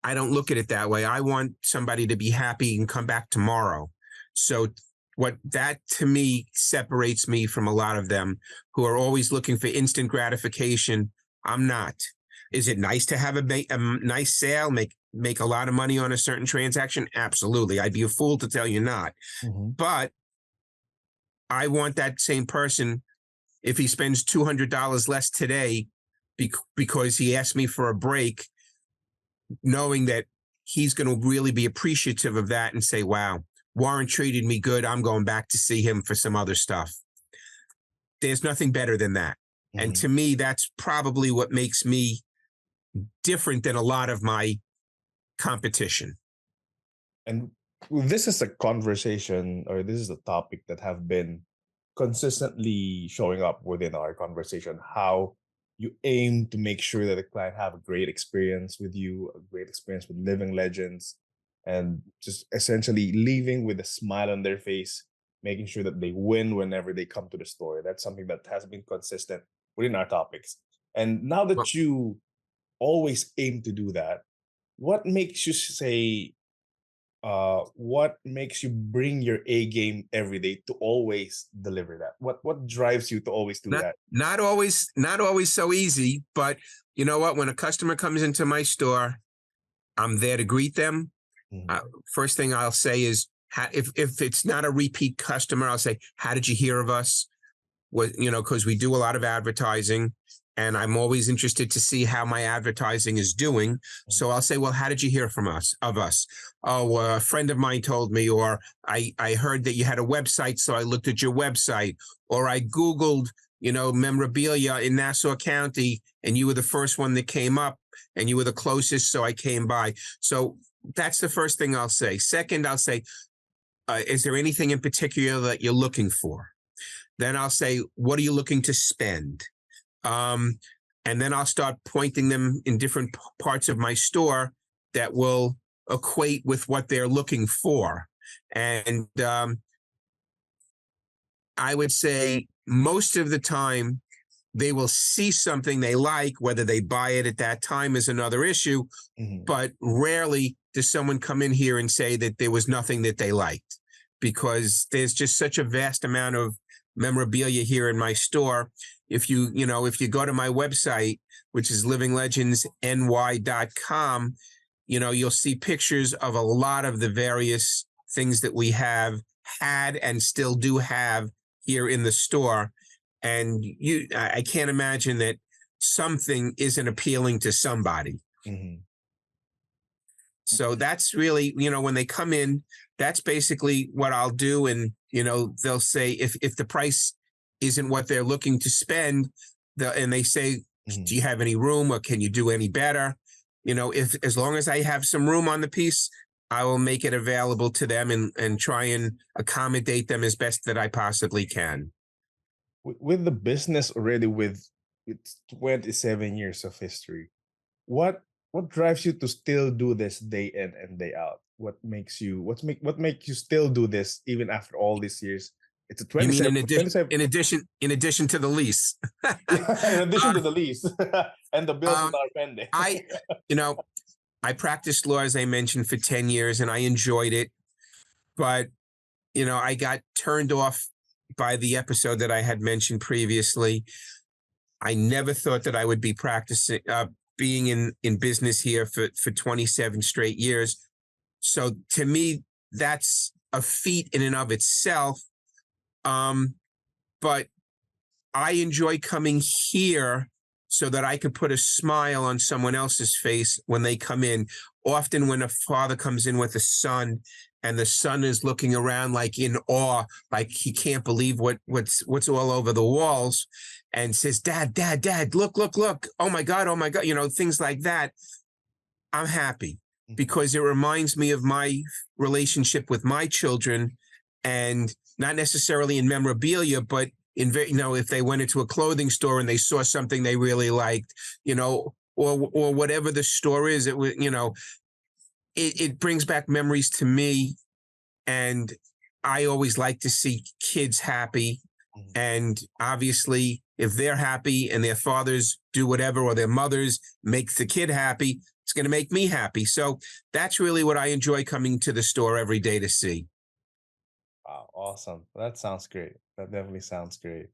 I don't look at it that way. I want somebody to be happy and come back tomorrow. So what that to me separates me from a lot of them who are always looking for instant gratification. I'm not. Is it nice to have a nice sale, make a lot of money on a certain transaction? Absolutely. I'd be a fool to tell you not. But I want that same person, if he spends $200 less today because he asked me for a break, knowing that he's going to really be appreciative of that and say, wow, Warren treated me good. I'm going back to see him for some other stuff. There's nothing better than that. And to me, that's probably what makes me different than a lot of my competition. And this is a conversation, or this is a topic that have been consistently showing up within our conversation, how you aim to make sure that the client have a great experience with you, a great experience with Living Legends, and just essentially leaving with a smile on their face, making sure that they win whenever they come to the store. That's something that has been consistent within our topics. And now that you always aim to do that, what makes you say, what makes you bring your A game every day to always deliver that? What drives you to always do that? Not always so easy, but you know what? When a customer comes into my store, I'm there to greet them. First thing I'll say is, if it's not a repeat customer, I'll say, how did you hear of us? Because we do a lot of advertising, and I'm always interested to see how my advertising is doing. So I'll say, well, how did you hear of us? Oh, a friend of mine told me, or I heard that you had a website, so I looked at your website, or I Googled, memorabilia in Nassau County, and you were the first one that came up, and you were the closest, so I came by. So that's the first thing I'll say. Second, I'll say, is there anything in particular that you're looking for? Then I'll say, what are you looking to spend? And then I'll start pointing them in different parts of my store that will equate with what they're looking for. And I would say most of the time they will see something they like. Whether they buy it at that time is another issue, but rarely does someone come in here and say that there was nothing that they liked, because there's just such a vast amount of memorabilia here in my store. If you go to my website, which is livinglegendsny.com, you'll see pictures of a lot of the various things that we have had and still do have here in the store. And I can't imagine that something isn't appealing to somebody. So that's really, when they come in, that's basically what I'll do. And, they'll say if the price isn't what they're looking to spend, and they say, Mhm. Do you have any room, or can you do any better? If as long as I have some room on the piece, I will make it available to them and try and accommodate them as best that I possibly can. With the business already with its 27 years of history, what drives you to still do this day in and day out? What makes you still do this even after all these years? It's a You mean 27 27 in addition to the lease? yeah, in addition uh, to the lease and the bills that um, are pending. I, you know, I practiced law, as I mentioned, for 10 years and I enjoyed it. But, I got turned off by the episode that I had mentioned previously. I never thought that I would be being in business here for 27 straight years. So to me, that's a feat in and of itself. Um, but I enjoy coming here so that I could put a smile on someone else's face when they come in. Often when a father comes in with a son and the son is looking around like in awe, like he can't believe what's all over the walls, and says, "Dad, Dad, Dad, look, look, look. Oh my God," things like that. I'm happy Mhm. because it reminds me of my relationship with my children, and not necessarily in memorabilia, but if they went into a clothing store and they saw something they really liked, or whatever the store is, it was, it brings back memories to me. And I always like to see kids happy. Mhm. And obviously, if they're happy and their fathers do whatever, or their mothers make the kid happy, it's going to make me happy. So that's really what I enjoy coming to the store every day to see. Wow, awesome. That sounds great. That definitely sounds great.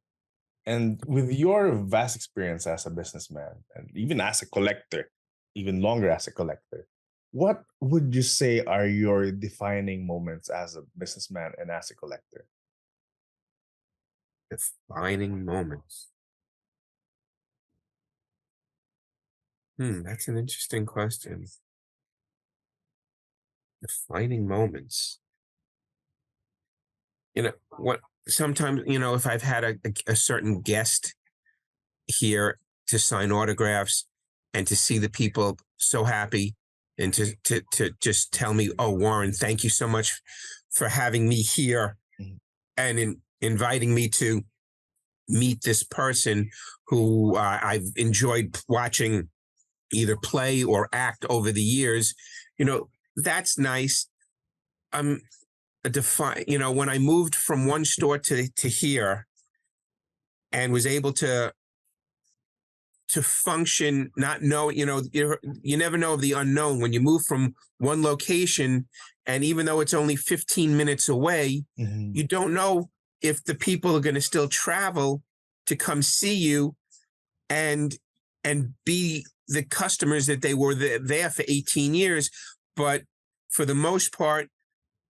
And with your vast experience as a businessman and even as a collector, even longer as a collector, what would you say are your defining moments as a businessman and as a collector? Defining moments. That's an interesting question. Defining moments. What sometimes, if I've had a certain guest here to sign autographs and to see the people so happy, and to just tell me, "Oh, Warren, thank you so much for having me here Mhm. and inviting me to meet this person who I've enjoyed watching either play or act over the years." That's nice. I'm a define. When I moved from one store to here and was able to function, not know, you never know of the unknown when you move from one location. And even though it's only 15 minutes away, Mhm. you don't know if the people are going to still travel to come see you and be the customers that they were there for 18 years. But for the most part,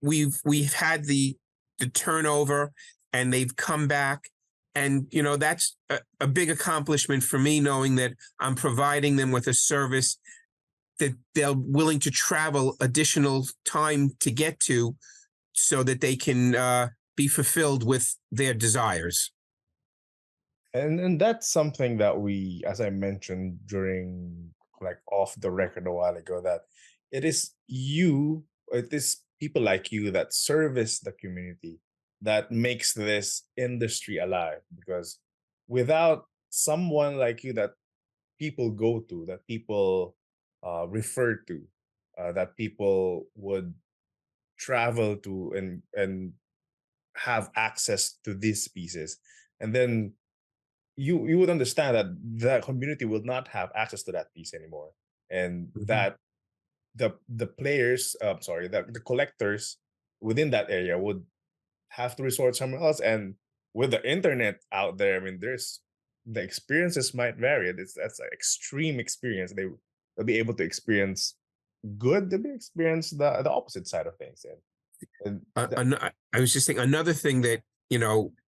we've had the turnover, and they've come back. And that's a big accomplishment for me, knowing that I'm providing them with a service that they're willing to travel additional time to get to, so that they can be fulfilled with their desires. And that's something that we, as I mentioned during like off the record a while ago, that it is people like you that service the community that makes this industry alive. Because without someone like you that people go to, that people refer to, that people would travel to and have access to these pieces, and then you would understand that the community will not have access to that piece anymore, and Mhm. that the players sorry the collectors within that area would have to resort somewhere else. And with the internet out there, I mean, there's the experiences might vary. That's an extreme experience. They'll be able to experience good, they'll be experience the opposite side of things. And that, I was just thinking another thing that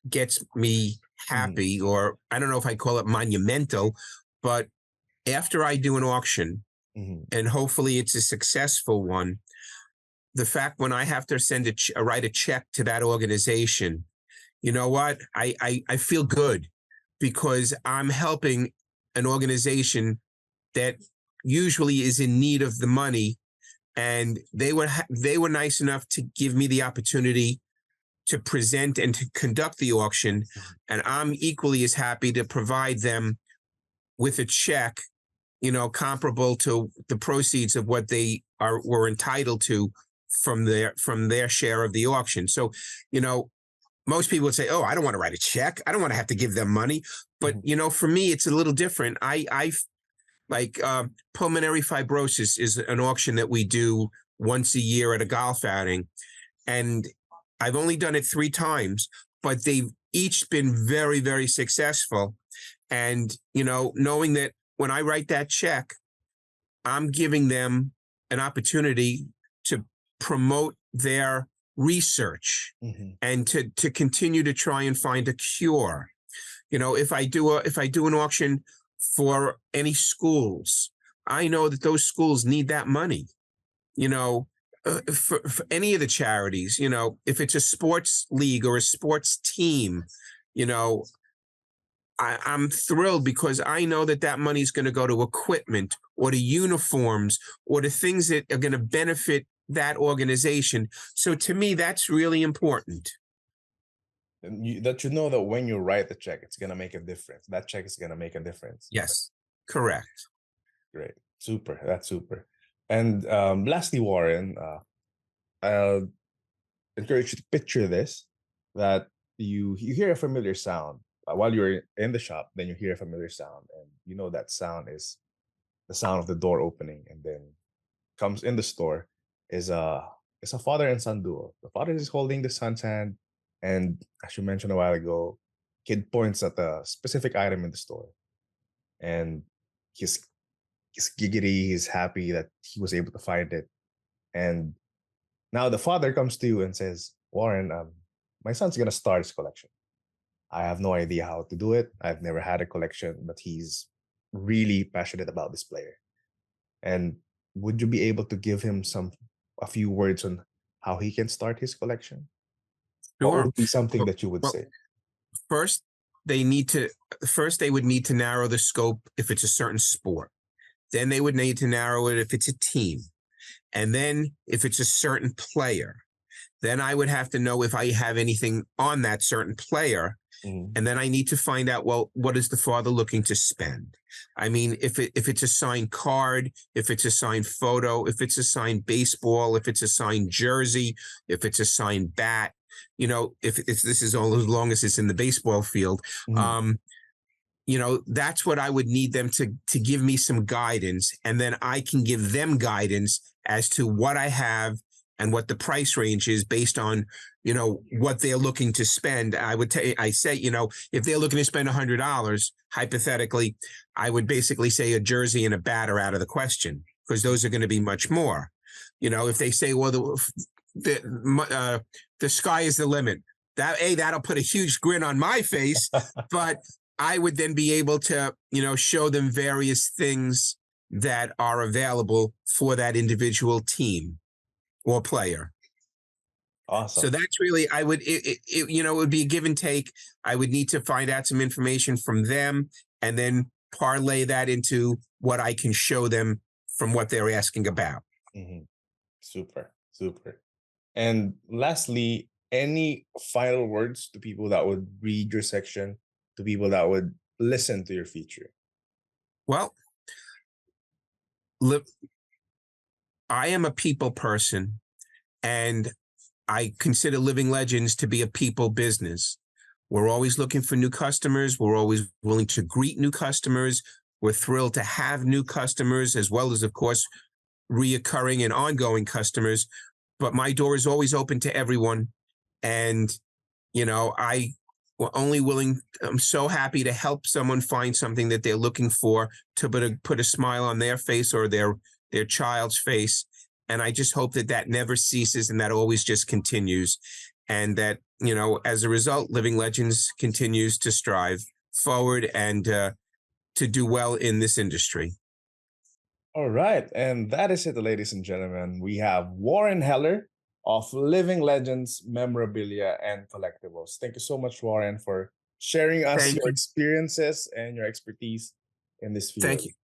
gets me mhm, happy, or I don't know if I call it monumental, but after I do an auction, mhm, and hopefully it's a successful one, the fact when I have to write a check to that organization, you know what? I feel good because I'm helping an organization that usually is in need of the money, and they were nice enough to give me the opportunity to present and to conduct the auction, and I'm equally as happy to provide them with a check, comparable to the proceeds of what they were entitled to from their share of the auction. So, most people would say, "Oh, I don't want to write a check. I don't want to have to give them money." But for me, it's a little different. I like pulmonary fibrosis is an auction that we do once a year at a golf outing, and I've only done it 3 times, but they've each been very, very successful. And knowing that when I write that check, I'm giving them an opportunity to promote their research and to continue to try and find a cure. If I do an auction for any schools, I know that those schools need that money. For any of the charities, if it's a sports league or a sports team, you know, I'm thrilled because I know that that money is going to go to equipment or to uniforms or to things that are going to benefit that organization. So to me, that's really important. And that you know that when you write the check, it's gonna make a difference. That check is gonna make a difference. Yes, correct. Great, super. That's super. And lastly, Warren, I'll encourage you to picture this: that you hear a familiar sound while you're in the shop. Then you hear a familiar sound, and you know that sound is the sound of the door opening, and then comes in the store is a father and son duo. The father is holding the son's hand, and as you mentioned a while ago, kid points at a specific item in the store, and he's he's giggity, he's happy that he was able to find it. And now the father comes to you and says, Warren, my son's gonna start his collection. I have no idea how to do it. I've never had a collection, but he's really passionate about this player. And would you be able to give him a few words on how he can start his collection? What Sure. would be something Well, that you would well, say? first they need to first they would need to narrow the scope if it's a certain sport. Then they would need to narrow it if it's a team. And then if it's a certain player, then I would have to know if I have anything on that certain player. Mhm. And then I need to find out, well, what is the father looking to spend? I mean, if it's a signed card, if it's a signed photo, if it's a signed baseball, if it's a signed jersey, if it's a signed bat, if this is all as long as it's in the baseball field, Mhm. um, that's what I would need them to give me some guidance, and then I can give them guidance as to what I have and what the price range is based on what they're looking to spend. I say, if they're looking to spend $100, hypothetically, I would basically say a jersey and a bat are out of the question because those are going to be much more. If they say, well, the sky is the limit, that'll put a huge grin on my face, but I would then be able to, show them various things that are available for that individual team or player. So Awesome. that's really, I would, it would be a give and take. I would need to find out some information from them and then parlay that into what I can show them from what they're asking about. Mhm. Super, super. And lastly, any final words to people that would read your section, to people that would listen to your feature? Well, li- I am a people person, and I consider Living Legends to be a people business. We're always looking for new customers. We're always willing to greet new customers. We're thrilled to have new customers, as well as, of course, reoccurring and ongoing customers. But my door is always open to everyone. And, I were only willing, I'm so happy to help someone find something that they're looking for to put a smile on their face or their child's face. And I just hope that that never ceases and that always just continues. And that, as a result, Living Legends continues to strive forward and to do well in this industry. All right. And that is it, ladies and gentlemen. We have Warren Heller of Living Legends, Memorabilia, and Collectibles. Thank you so much, Warren, for sharing us Thank your you. experiences and your expertise in this Thank field. you.